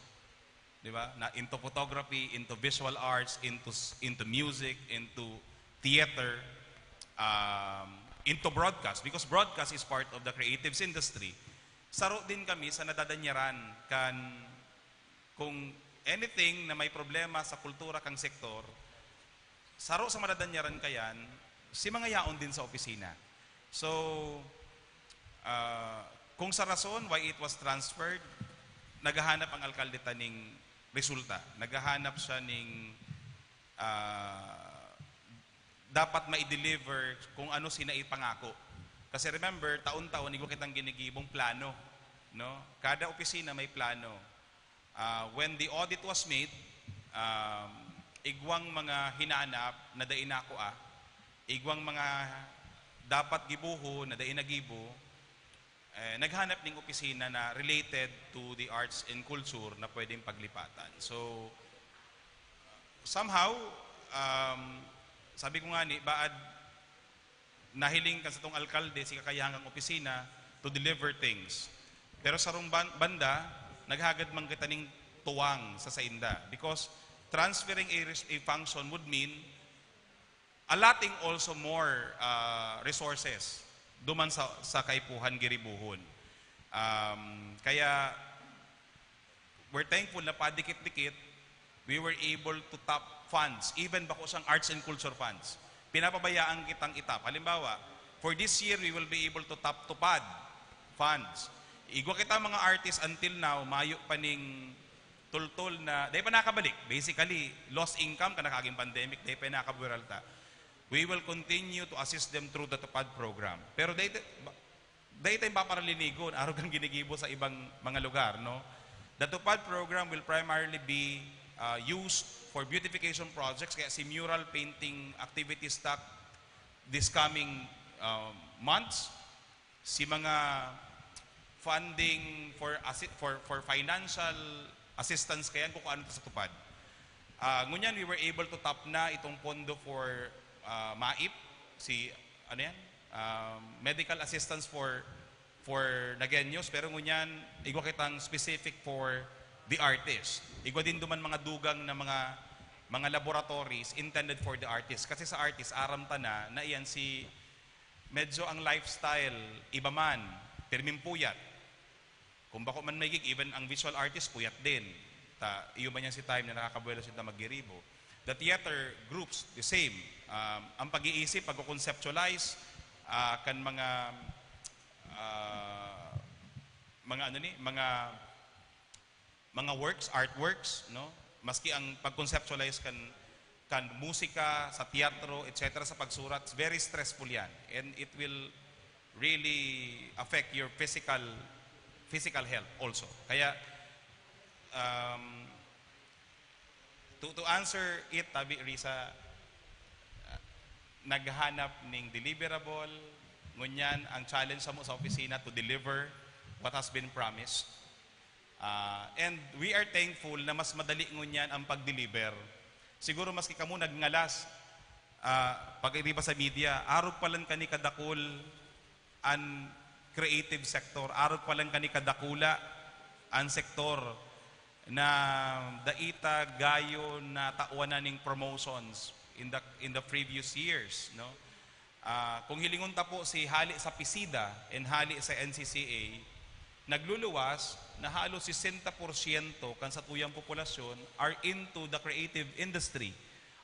Di ba? Na into photography, into visual arts, into music, into theater, into broadcast. Because broadcast is part of the creatives industry. Saro din kami sa nadadanyaran kan kung anything na may problema sa kultura kang sektor, saro sa madadanyaran kayan, si mga yaon din sa opisina. So, kung sa rason why it was transferred, naghahanap ang alkalde taning resulta. Naghahanap siya ning dapat ma-deliver kung ano sinaipangako. Kasi remember, taon-taon, igo kitang ginigibong plano. No? Kada opisina may plano. When the audit was made, igwang mga hinanap na dainako igwang mga dapat gibuho na dainagibo, naghanap ng opisina na related to the arts and culture na pwedeng paglipatan. So, somehow, sabi ko nga ni, baad nahiling ka sa tong alkalde, si kakayahangang opisina to deliver things. Pero sa rong banda, naghagad man kita ning tuwang sa sainda. Because transferring a function would mean allotting also more resources duman sa kaipuhan giribuhon. Kaya we're thankful na padikit-dikit we were able to tap funds, even bako sang arts and culture funds. Pinapabayaan kitang itap. Halimbawa, for this year we will be able to tap tupad funds. Igwa kita mga artists until now, mayo pa ning tultol na, dahil pa nakabalik. Basically, lost income ka nakaging pandemic, dahil pa nakaburalta. We will continue to assist them through the TUPAD program. Pero dahil tayong paparalinigon, araw kang ginigibo sa ibang mga lugar, no? The TUPAD program will primarily be used for beautification projects, kaya si mural painting activities stock this coming months, si mga funding for financial assistance kaya kung ano sa TUPAD. Ngunyan, we were able to tap na itong pondo for MAIP, si ano yan? Medical assistance for Nagenyos, pero ngunyan, igwa kitang specific for the artist. Igwa din duman mga dugang na mga laboratories intended for the artist. Kasi sa artist, aram ta na iyan si medyo ang lifestyle, iba man, terming puyat. Kung bako man may gig, even ang visual artist, puyat din. Iyo ba niya si time na nakakabuelo siya maggiribo. The theater groups, the same. Ang pag-iisip, pag-conceptualize, kan mga works, artworks, no? Maski ang pag-conceptualize kan musika, sa teatro, etc. sa pagsurat, very stressful yan. And it will really affect your physical health also. Kaya, to answer it, Tabi Risa, naghanap ng deliverable, ngunyan ang challenge sa mo sa opisina to deliver what has been promised. And we are thankful na mas madali ngunyan ang pag-deliver. Siguro maski kamo nagngalas, pag-iriba sa media, arog palang kani kadakul ang creative sector, arog palang kani kadakula ang sektor na daita gayo na tauanan ning promotions in the previous years, no? Kung hilingon ta po si hali sa PISIDA and hali sa NCCA, nagluluwas na halos 60% kan sa tuyang populasyon are into the creative industry,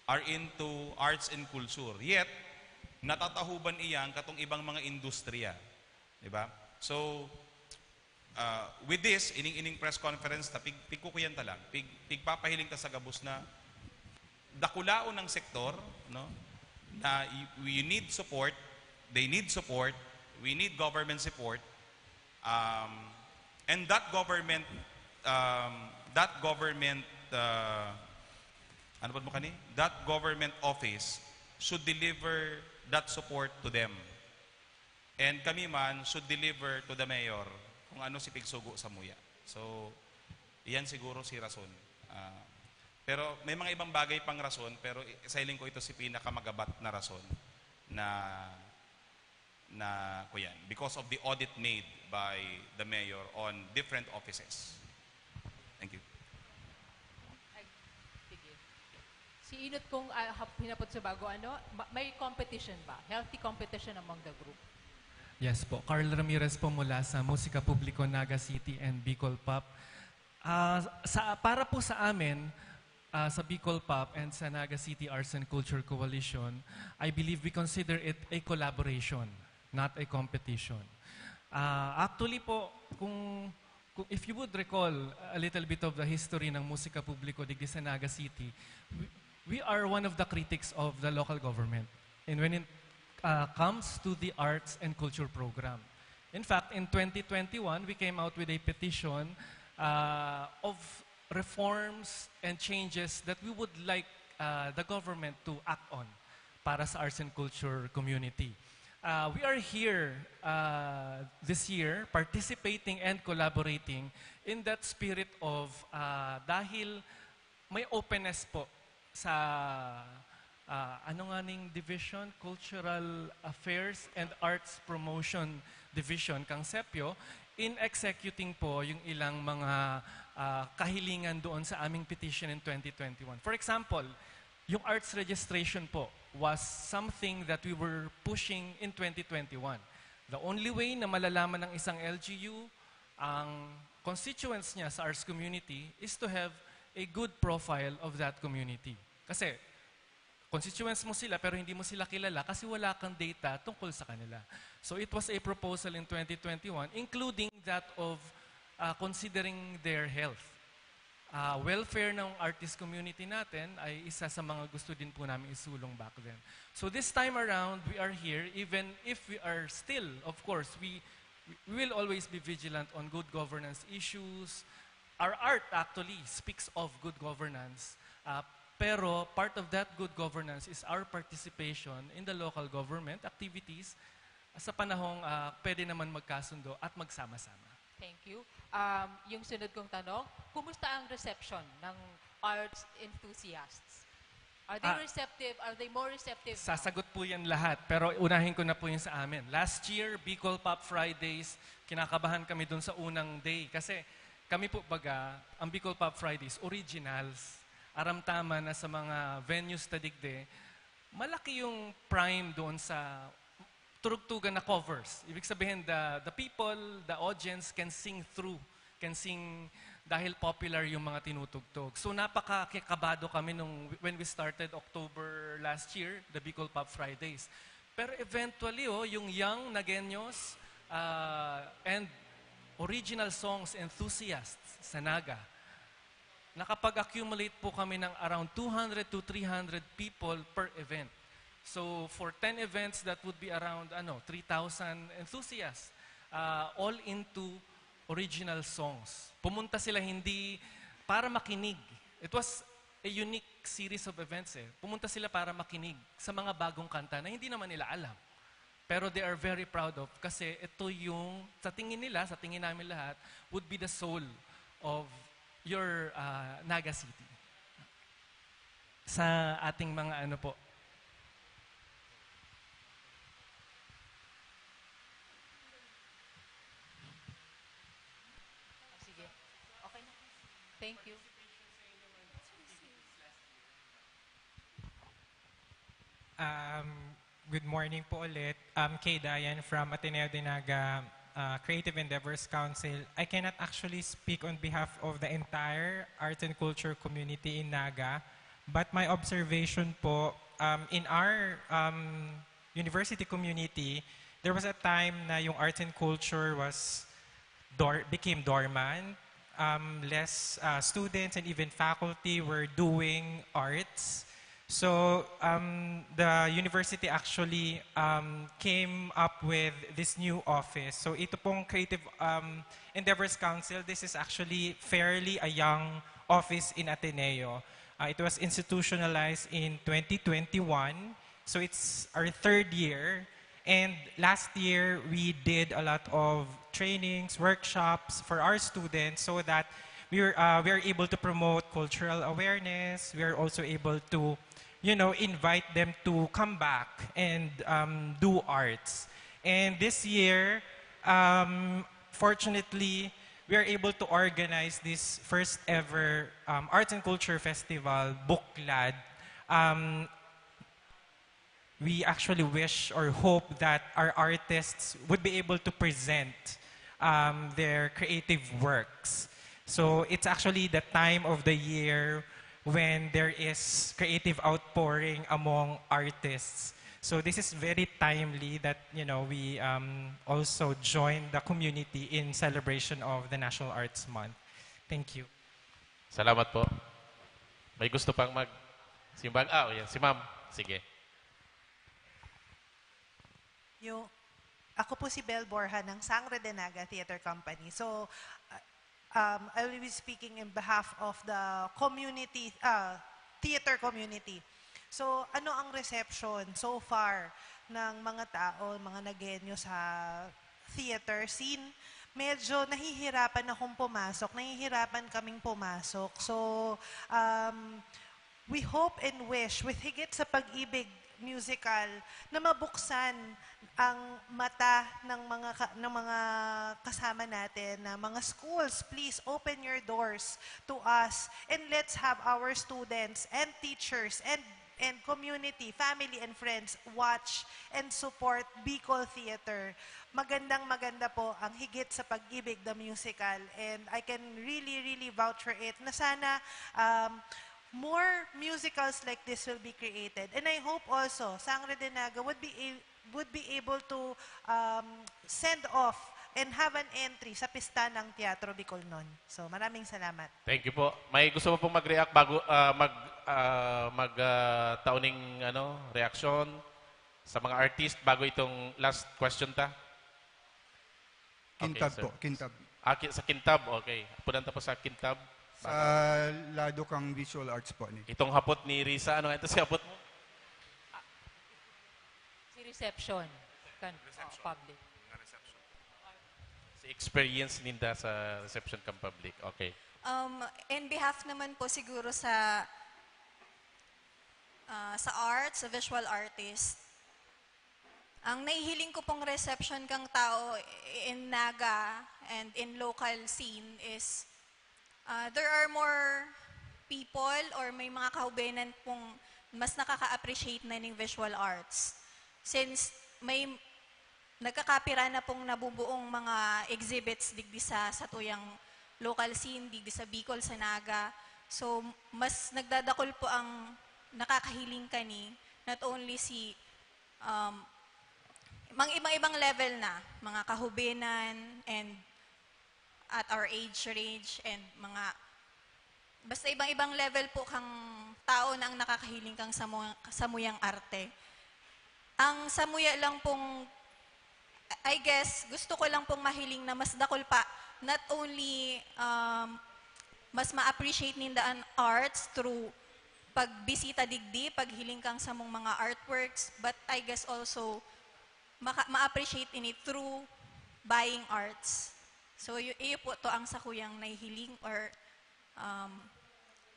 are into arts and culture. Yet, natatahuban iyang katong ibang mga industriya. Diba? So, with this, ining press conference, pigkukuyan ta lang, pigpapahiling ta sa gabos na dakulaon ng sektor, no? Na we need support, they need support, we need government support, and that government, ano ba mo kani? That government office should deliver that support to them. And kami man should deliver to the mayor kung ano si pigsugo sa muya. So, iyan siguro si rason. Pero may mga ibang bagay pang rason, pero sa hiling ko ito si pinakamagabat na rason na kuyan. Because of the audit made by the mayor on different offices. Thank you.
Sige. Si Inot kung hinapot sa bago, may competition ba? Healthy competition among the group?
Yes po. Carl Ramirez po mula sa Musika Publiko Naga City and Bicol Pop. Para po sa amin, sa Bicol Pop and sa Naga City Arts and Culture Coalition, I believe we consider it a collaboration, not a competition. Actually po, if you would recall a little bit of the history ng Musika Publiko digdi sa Naga City, we are one of the critics of the local government. And when it comes to the arts and culture program. In fact, in 2021, we came out with a petition of reforms and changes that we would like the government to act on para sa arts and culture community. We are here this year participating and collaborating in that spirit of dahil may openness po sa division, Cultural Affairs and Arts Promotion Division, kang SEPIO, in executing po yung ilang mga kahilingan doon sa aming petition in 2021. For example, yung arts registration po was something that we were pushing in 2021. The only way na malalaman ng isang LGU ang constituents niya sa arts community is to have a good profile of that community. Kasi constituents mo sila pero hindi mo sila kilala kasi wala kang data tungkol sa kanila. So it was a proposal in 2021 including that of considering their health. Welfare ng artist community natin ay isa sa mga gusto din po namin isulong back then. So this time around, we are here even if we are still, of course, we will always be vigilant on good governance issues. Our art actually speaks of good governance. Pero part of that good governance is our participation in the local government activities sa panahong pwede naman magkasundo at magsama-sama.
Thank you. Yung sunod kong tanong, kumusta ang reception ng arts enthusiasts? Are they receptive? Are they more receptive now?
Sasagot po yan lahat, pero unahin ko na po yun sa amin. Last year, Bicol Pop Fridays, kinakabahan kami dun sa unang day. Kasi kami po ang Bicol Pop Fridays, originals. Aramtama na sa mga venues tadigde, malaki yung prime doon sa turugtugan na covers. Ibig sabihin, the people, the audience can sing through, can sing dahil popular yung mga tinutugtog. So napakakabado kami when we started October last year, the Bicol Pop Fridays. Pero eventually, yung young Nagueños and original songs enthusiasts sa Naga, nakapag-accumulate po kami ng around 200 to 300 people per event. So for 10 events, that would be around 3,000 enthusiasts, all into original songs. Pumunta sila hindi para makinig. It was a unique series of events. Pumunta sila para makinig sa mga bagong kanta na hindi naman nila alam. Pero they are very proud of kasi ito yung, sa tingin nila, sa tingin namin lahat, would be the soul of your Naga City. Sa ating mga po,
Thank you.
Good morning po ulit. Kay Dayan from Ateneo de Naga Creative Endeavors Council. I cannot actually speak on behalf of the entire art and culture community in Naga, but my observation po, in our university community, there was a time na yung art and culture became dormant. Less students and even faculty were doing arts. So the university actually came up with this new office. So ito pong Creative Endeavors Council, this is actually fairly a young office in Ateneo. It was institutionalized in 2021, so it's our third year. And last year, we did a lot of trainings, workshops for our students so that we are able to promote cultural awareness. We are also able to, invite them to come back and do arts. And this year, fortunately, we are able to organize this first ever Arts and Culture Festival, Buklad. We actually wish or hope that our artists would be able to present their creative works. So it's actually the time of the year when there is creative outpouring among artists. So this is very timely that we also join the community in celebration of the National Arts Month. Thank you.
Salamat po. May gusto pang simbang? Yan, si ma'am. Sige.
Ako po si Bel Borja ng Sangre de Naga Theater Company. So, I will be speaking in behalf of the community, theater community. So, ano ang reception so far ng mga tao, mga nagenyo sa theater scene? Medyo nahihirapan akong pumasok, nahihirapan kaming pumasok. So, we hope and wish, with Higit sa Pag-ibig musical, na mabuksan ang mata ng mga kasama natin, na mga schools, please open your doors to us and let's have our students and teachers and community, family and friends watch and support Bicol Theater. Maganda po ang Higit sa Pag-ibig, the musical, and I can really vouch for it na sana more musicals like this will be created. And I hope also Sangre de Naga would be able to send off and have an entry sa pista ng Teatro Bicolnon. So maraming salamat.
Thank you po. May gusto mo pong mag-react bago tauning reaksyon sa mga artist bago itong last question ta?
Kintab
Okay,
po, kintab.
Sa Kintab, okay. Punanta po sa Kintab.
Sa lado kang visual arts po.
Itong hapot ni Risa, ano ito si hapot mo?
Si reception. Public.
Si experience ninda sa reception kang public. Okay.
In behalf naman po siguro sa arts, sa visual artist, ang naihiling ko pong reception kang tao in Naga and in local scene is there are more people or may mga kahubenan pong mas nakaka-appreciate na ng visual arts. Since may nagkakapira na pong nabubuong mga exhibits digdi sa tuyang local scene, digdi sa Bicol, sa Naga. So, mas nagdadakol po ang nakakahiling kani, not only si mga ibang level na, mga kahubenan and at our age range and mga basta ibang level po kang tao na ang nakakahiling kang samuyang arte. Ang samuya lang pong, I guess, gusto ko lang pong mahiling na mas dakol pa, not only mas ma-appreciate ninda ang arts through pagbisita digdi, paghiling kang sa mong mga artworks, but I guess also ma-appreciate in it through buying arts. So, iyo po to ang sakuyang nahihiling or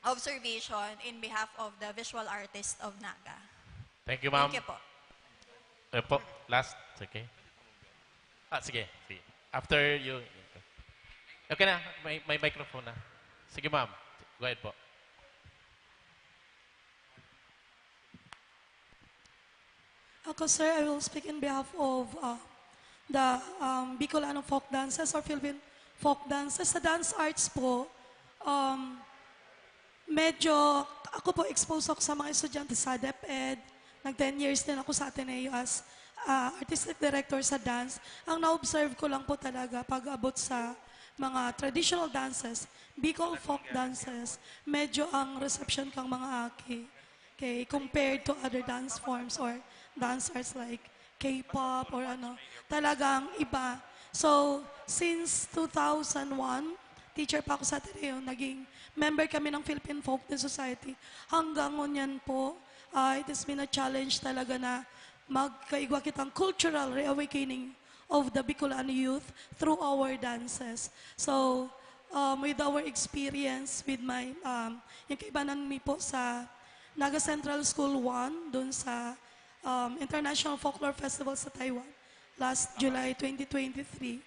observation in behalf of the visual artist of Naga.
Thank you, ma'am.
Thank you po.
Po, last. Okay. Sige. After you. Okay na. May microphone na. Sige, ma'am. Go ahead po.
Ako, sir, I will speak in behalf of the Bicolano folk dances or Philippine folk dances. Sa dance arts po, medyo ako po exposed ako sa mga estudyante sa DepEd. Nag 10 years din ako sa Ateneo as artistic director sa dance. Ang na-observe ko lang po talaga pag abot sa mga traditional dances, Bicol folk dances, medyo ang reception kang mga aki. Okay, compared to other dance forms or dance arts like K-pop or ano, talagang iba. So, since 2001, teacher pa ako sa Ateneo, naging member kami ng Philippine Folk Dance Society. Hanggang ngunyan po, it has been a challenge talaga na magkaigwa kitang cultural reawakening of the Bicolano youth through our dances. So, with our experience with my, yung kaibanan mi po sa Naga Central School 1, dun sa International Folklore Festival sa Taiwan, last July 2023.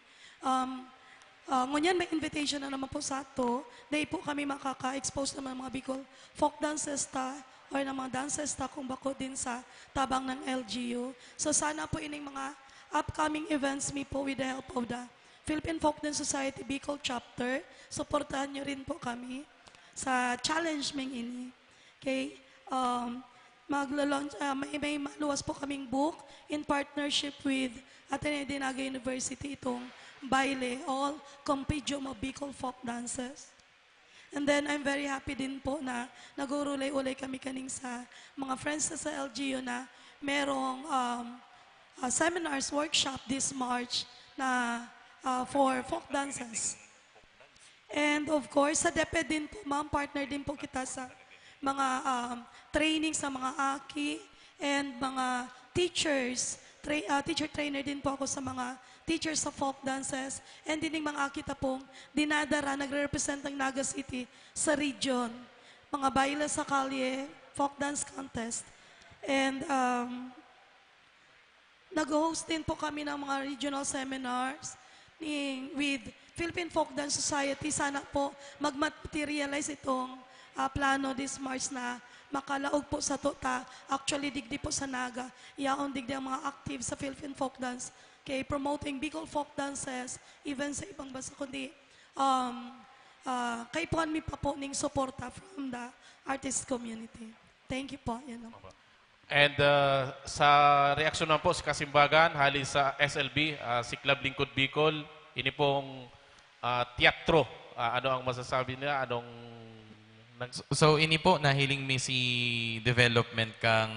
Ngunyan may invitation na naman po sa ato, dahil po kami makaka-expose naman mga Bicol folk dances ta, or ng mga dances ta kung bako din sa tabang ng LGU. So sana po ining mga upcoming events mi po with the help of the Philippine Folk Dance Society Bicol Chapter, supportahan nyo rin po kami sa challenge ming ini. Okay? May maluwas po kaming book in partnership with Ateneo de Naga University, itong Baile, All Compendium of Bicol Folk Dances. And then I'm very happy din po na nag-urulay-ulay kami kaning sa mga friends sa LGU na merong seminars, workshop this March na for folk dances. And of course, sa DepEd din po, ma'am, partner din po kita sa mga training sa mga aki and mga teachers. Teacher trainer din po ako sa mga teachers sa folk dances. And din yung mga akita pong dinadara, nagre-represent ng Naga City sa region. Mga baila sa kalye, folk dance contest. And nag-host din po kami ng mga regional seminars with Philippine Folk Dance Society. Sana po mag-materialize itong plano this March na makalaog po sa tota. Actually, digdi po sa Naga. Iyaon digdi ang mga active sa Philippine Folk Dance. Okay, promoting Bicol folk dances, even sa ibang bansa, kundi kay po mi pa po ning suporta from the artist community. Thank you po. Yan lang.
And sa reaksyon naman po sa Kasimbagan, hali sa SLB, si Club Lingkod Bicol, ini pong teatro. Ano ang masasabi nila?
So ini po nahiling mi si development kang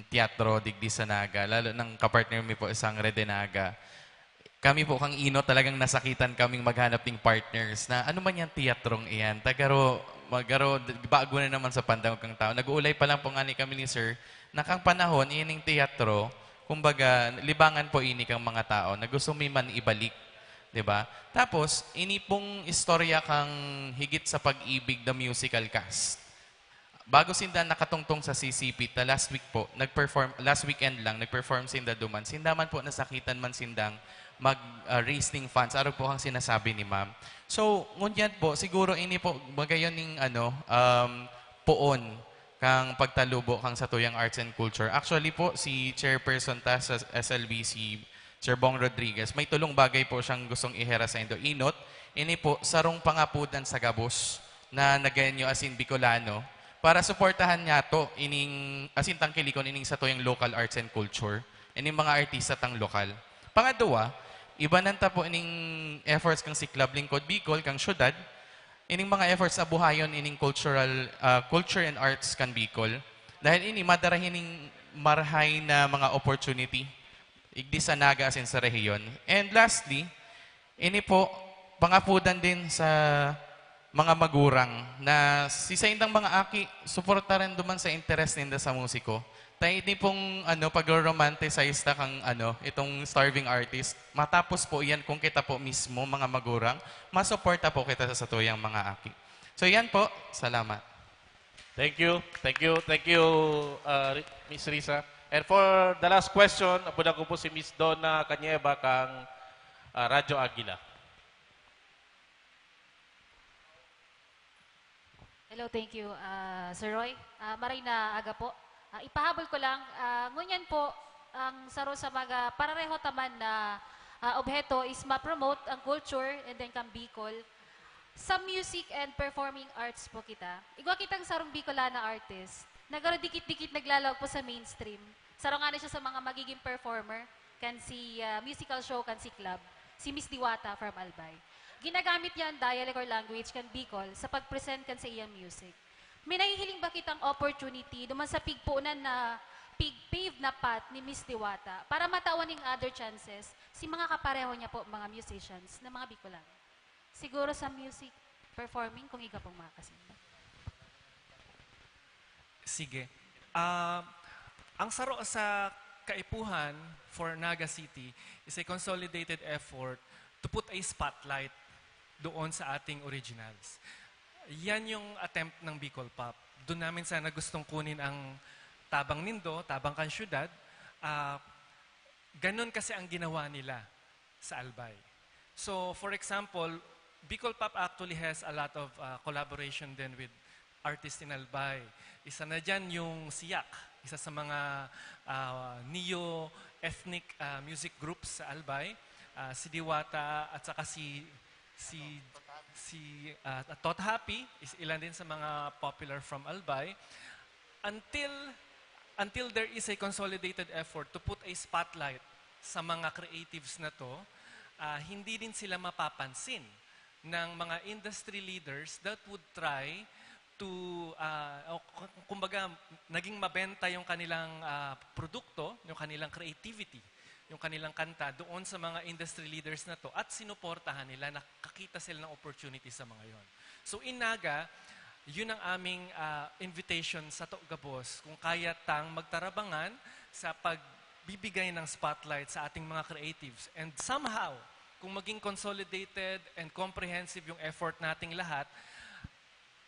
teatro digdi sa Naga, lalo ng kapartner mi po isang Redenaga. Kami po kang ino talagang nasakitan kaming maghanap ng partners na ano man yung teatrong iyan. Magaro bago na naman sa pandang kang tao. Nag-uulay pa lang po nga ni kami ni Sir na kang panahon ining teatro, kumbaga libangan po ini kang mga tao na gusto mi man ibalik. Diba? Tapos, ini pong istorya kang higit sa pag-ibig the musical cast. Bago sinda nakatungtong sa CCP, last weekend lang, nag-perform sinda duman. Sinda man po nasakitan man sindang mag-raise ng funds. Araw po kang sinasabi ni ma'am. So, ngunyan po, siguro ini po, magayon ng poon kang pagtalubo kang sa tuyang arts and culture. Actually po, si chairperson ta sa SLB, si Sir Bong Rodriguez, may tulong bagay po siyang gustong ihera sa Indo. Inot, ini po, sarong pangapudan sa gabos na naganyo asin Bicolano para suportahan niya to ining asin tangkilikon ining sa tuyang local arts and culture, ining mga artista tang lokal. Pangadua, iba nanta po ining efforts kang si Club Lingkod Bicol, kang syudad, ining mga efforts sa buhayon ining culture and arts kan Bicol. Dahil ini madarahin ining marhay na mga opportunity igdi sa Naga asin sa rehiyon. And lastly, ini po, pangapudan din sa mga magurang na sa indang mga aki, suporta rin duman sa interest ninda sa musiko. Tayo ini pong pag-romanticize ta kang itong starving artist. Matapos po yan kung kita po mismo, mga magurang, masuporta po kita sa tuyang mga aki. So yan po, salamat.
Thank you, Miss Risa. And for the last question, apunan ko po si Miss Donna Canyeba kang Radyo Aguila.
Hello, thank you, Sir Roy. Maray na aga po. Ipahabol ko lang, ngunyan po, ang saro sa mga parareho taman na obheto is ma-promote ang culture and then kang Bicol. Sa music and performing arts po kita. Igwa kitang sarong Bicolana artist. Nagaro dikit-dikit naglalawag po sa mainstream. Sarong nga na siya sa mga magiging performer. Kan si musical show, kan si club. Si Miss Diwata from Albay. Ginagamit niya ang dialect or language kan Bicol sa pag-present kan sa iyang music. May nahihiling ba kitang opportunity duman sa pigpunan na paved na path ni Miss Diwata para matawan ng other chances si mga kapareho niya po, mga musicians na mga Bicolano? Siguro sa music performing, kung ikaw pong makasimba.
Sige. Ang saro sa kaipuhan for Naga City is a consolidated effort to put a spotlight doon sa ating originals. Yan yung attempt ng Bicol Pop. Doon namin sana gustong kunin ang Tabang Nindo, Tabang Kan Syudad. Ganon kasi ang ginawa nila sa Albay. So, for example, Bicol Pop actually has a lot of collaboration then with artists in Albay. Isa na dyan yung Siyak, isa sa mga neo-ethnic music groups sa Albay. Si Diwata at saka si Tot Happy is ilan din sa mga popular from Albay. Until there is a consolidated effort to put a spotlight sa mga creatives na to, hindi din sila mapapansin ng mga industry leaders that would try to, kumbaga, naging mabenta yung kanilang produkto, yung kanilang creativity, yung kanilang kanta doon sa mga industry leaders na to at sinuportahan nila, nakakita sila ng opportunity sa mga yon. So in Naga, yun ang aming invitation sa Togabos, kung kaya tang magtarabangan sa pagbibigay ng spotlight sa ating mga creatives. And somehow, kung maging consolidated and comprehensive yung effort nating lahat,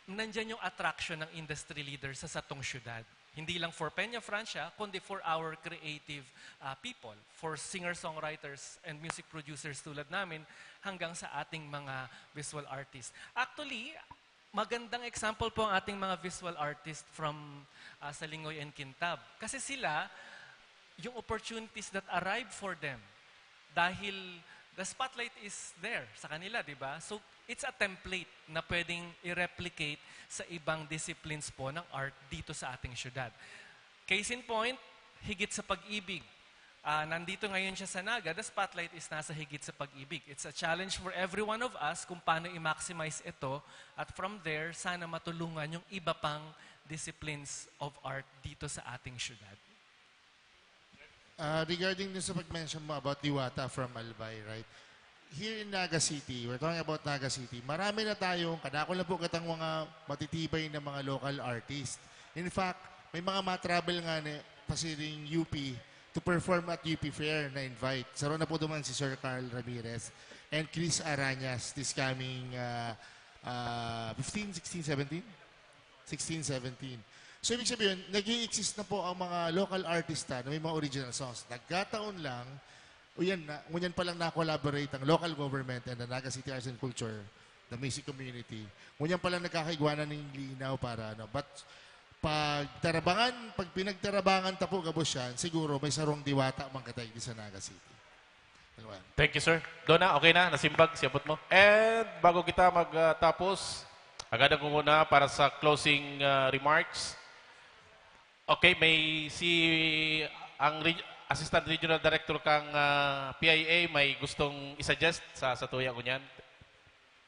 nandyan yung attraction ng industry leaders sa satong syudad. Hindi lang for Peña Francia, kundi for our creative people, for singer-songwriters and music producers tulad namin, hanggang sa ating mga visual artists. Actually, magandang example po ang ating mga visual artists from Salingoy and Kintab. Kasi sila, yung opportunities that arrive for them, dahil the spotlight is there sa kanila, di ba? So, it's a template na pwedeng i-replicate sa ibang disciplines po ng art dito sa ating syudad. Case in point, Higit sa Pag-ibig. Nandito ngayon siya sa Naga, the spotlight is nasa Higit sa Pag-ibig. It's a challenge for every one of us kung paano i-maximize ito at from there, sana matulungan yung iba pang disciplines of art dito sa ating syudad.
Regarding din sa pag-mention mo about Diwata from Albay, right? Here in Naga City, we're talking about Naga City, marami na tayong, kadako na po katang mga matitibay na mga local artists. In fact, may mga matravel nga na pasiring UP to perform at UP Fair na invite. Saron na po duman si Sir Carl Ramirez and Chris Arañas this coming 15, 16, 17? 16, 17. So, ibig sabihin, nag-i-exist na po ang mga local artista na may mga original songs. Nagkataon lang, ngunyan pa lang na-collaborate ang local government and the Naga City Arts and Culture, the music community. Ngunyan pa lang nagkakaigwanan ng linaw para, but pag pinagtarabangan tapo gabos yan, siguro may sarong Diwata mang katay di sa Naga City.
Thank you, sir. Donna, okay na? Nasimbag, siapot mo. And bago kita magtapos, agad ko muna para sa closing remarks. Okay, may ang Assistant Regional Director kang PIA may gustong isuggest sa tuya ko niyan.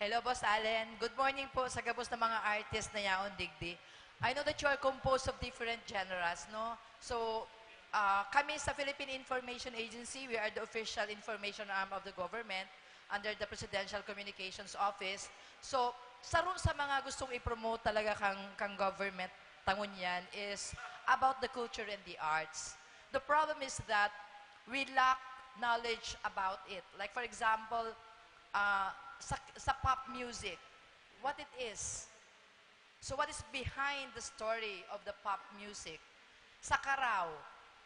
Hello, Boss Allen. Good morning po sa gabos ng mga artist na yaon digdi. I know that you are composed of different genres, no? So, kami sa Philippine Information Agency, we are the official information arm of the government under the Presidential Communications Office. So, saro sa mga gustong i-promote talaga kang government, tangon yan, is about the culture and the arts. The problem is that we lack knowledge about it. Like for example, sa pop music, what it is. So what is behind the story of the pop music? Sa Karaw,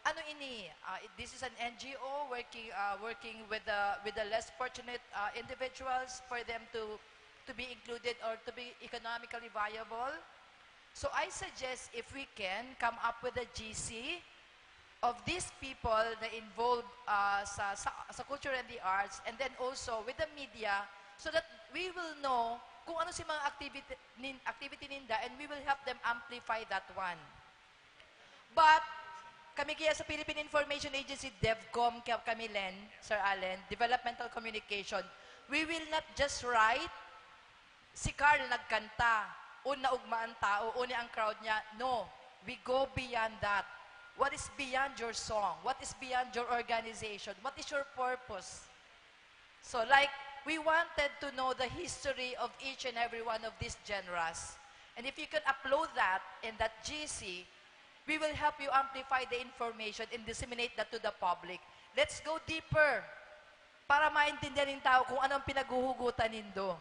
ano ini? This is an NGO working with the less fortunate individuals for them to be included or to be economically viable. So I suggest if we can come up with a GC of these people na involved sa culture and the arts, and then also with the media, so that we will know kung ano si mga activity ninda, and we will help them amplify that one. But kami kaya sa Philippine Information Agency, DevCom, kami Len, Sir Allen, Developmental Communication, we will not just write, si Carl nagkanta, una ugmaan tao, una ang crowd niya. No, we go beyond that. What is beyond your song? What is beyond your organization? What is your purpose? So like, we wanted to know the history of each and every one of these genres. And if you can upload that in that GC, we will help you amplify the information and disseminate that to the public. Let's go deeper para maintindihan ng tao kung anong pinaghuhugutan nindo.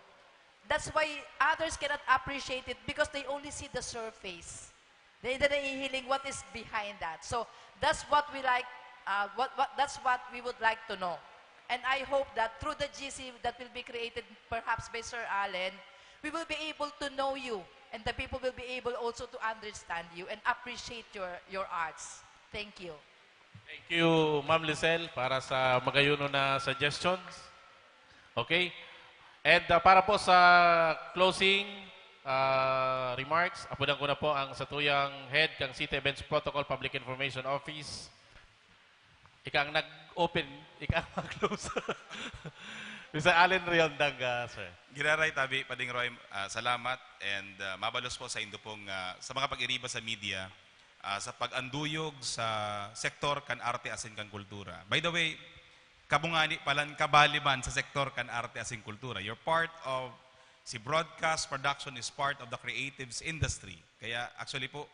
That's why others cannot appreciate it because they only see the surface. They hindi nahihiling what is behind that. So that's what we like. That's what we would like to know. And I hope that through the GC that will be created perhaps by Sir Allen, we will be able to know you, and the people will be able also to understand you and appreciate your arts. Thank you.
Thank you, Ma'am Lizelle, para sa magayuno na suggestions. Okay? And para po sa closing remarks, apunan ko na po ang satuyang head ng City Events Protocol Public Information Office. Ika ang nag-open, ika ang mag-close. Mr. Allen Riondanga, sir.
Giraray Tabi, Pading Roy, salamat and mabalos po sa indo pong sa mga pag-iriba sa media sa pag-anduyog sa sektor kan arte asin kan kultura. By the way, kabungani palan kabaliman sa sektor kan arte asin kultura. You're part of si broadcast production is part of the creatives industry. Kaya actually po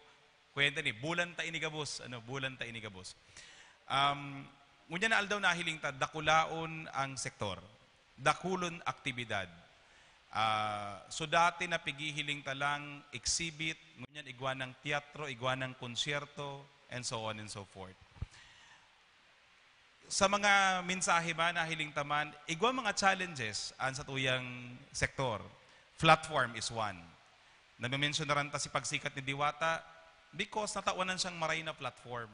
kwenta ni bulan ta inigabos, bulan ta inigabos. Ngunya na aldaw nahiling ta dakulaon ang sektor. Dakulon aktibidad. So dati na pigihiling talang exhibit, ngunyan igwan ng teatro, igwan ng konsyerto, and so on and so forth. Sa mga mensahe ba nahiling taman, igwan mga challenges an sa tuyang sektor. Platform is one. Namimension na rin ta si pagsikat ni Diwata because natawanan siyang maray na platform.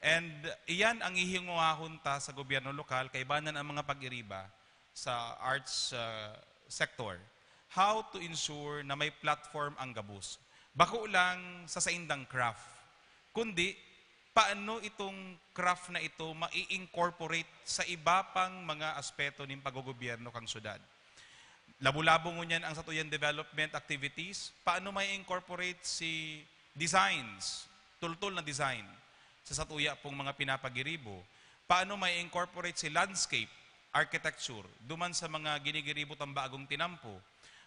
And iyan ang ihingungahon ta sa gobyerno lokal, kaibanan ang mga pag-iriba sa arts sector. How to ensure na may platform ang gabus. Bako lang sa saindang craft. Kundi, paano itong craft na ito mai-incorporate sa iba pang mga aspeto ng paggogobyerno kang syudad. Labo-labo ngunyan ang satuyan development activities, paano mai-incorporate si designs, tultul na design, sa satuya pong mga pinapagiribo. Paano may incorporate si landscape, architecture, duman sa mga ginigiribot ang bagong tinampo.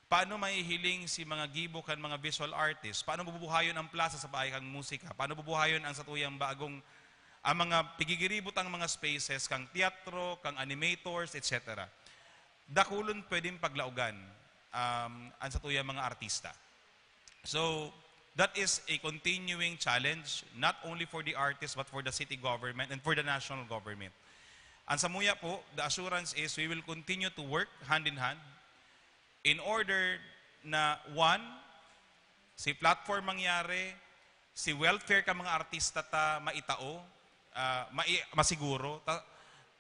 Paano may hiling si mga gibo kan mga visual artists. Paano bubuhayon ang plaza sa bahay kang musika. Paano bubuhayon ang satuyang bagong ang mga pigigiribot ang mga spaces kang teatro, kang animators, etc. Dakulon pwedeng paglaugan ang satuyang mga artista. So, that is a continuing challenge, not only for the artists, but for the city government and for the national government. Ang samuya po, the assurance is we will continue to work hand in hand in order na one, si platform mangyari, si welfare ka mga artista ta maitao, masiguro,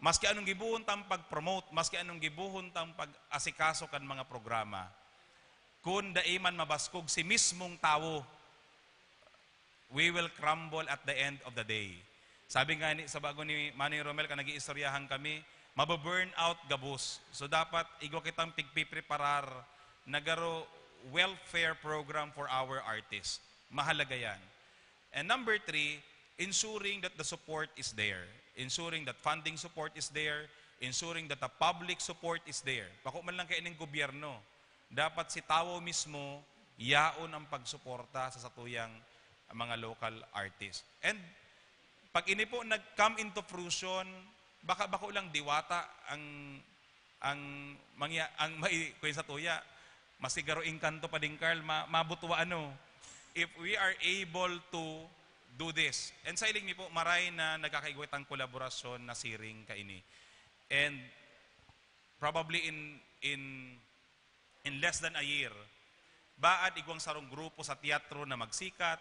maski anong gibuhon tang pag-promote, maski anong gibuhon tang pag-asikaso kan mga programa, kung daiman mabaskog si mismong tao, we will crumble at the end of the day. Sabi nga ni, sa bago ni Manny Romel, ka nag-iistoryahan kami, mababurn out gabos. So dapat, igo kitang pigpipreparar, nagaro welfare program for our artists. Mahalaga yan. And number 3, ensuring that the support is there. Ensuring that funding support is there. Ensuring that the public support is there. Pako man lang kayo ng gobyerno. Dapat si tao mismo, yaon ang pagsuporta sa satuyang mga local artists. And pag ini po nag-come into fruition, baka bako lang Diwata ang may kuya sa tuya, masigaro inkanto pa din Carl, mabutwa ano. If we are able to do this. And sa iling ni po, maray na nagkakaigwit ang kolaborasyon na siring kaini. And probably in less than a year, baad igwang sarong grupo sa teatro na magsikat,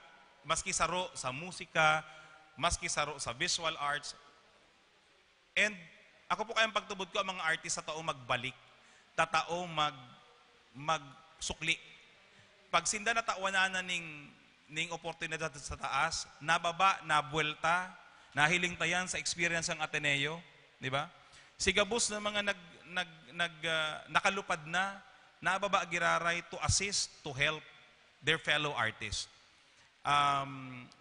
maski saro sa musika, maski sa visual arts. And ako po kayang pagtubod ko ang mga artist sa taong magbalik, tataong magsukli. Pag sinda na tawanan na ning oportunidad sa taas, nababa, nabuelta, nahiling tayan sa experience ng Ateneo, di ba? Sigabos na mga nakalupad na, nababa giraray to assist, to help their fellow artists.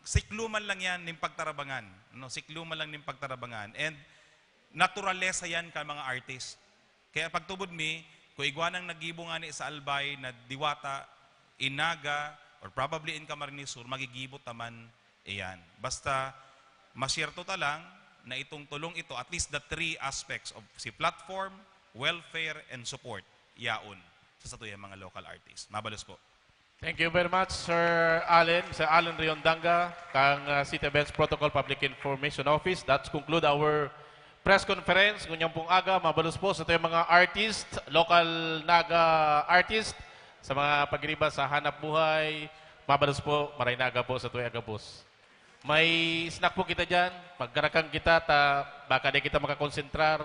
Sikluman lang yan ng pagtarabangan. No? Sikluman lang ng pagtarabangan. And naturalesa yan ka mga artist. Kaya pagtubod mi, kung igwanang nagibo nga ni sa Albay na Diwata, Inaga, or probably in Camarines Sur, magigibot taman iyan. Basta masyerto ta lang na itong tulong ito, at least the three aspects of si platform, welfare, and support, yaon sa satuyang mga local artists. Mabalos po.
Thank you very much, Sir Allen Riondanga, kang City Events Protocol Public Information Office. That's conclude our press conference. Ngunyang pong aga, mabalos po sa tuyang mga artist, local Naga artist, sa mga pagriba sa hanap buhay. Mabalos po, maray naga po sa tuyang agabos. May snack po kita dyan. Pagkarakang kita, baka di kita makakonsentrar.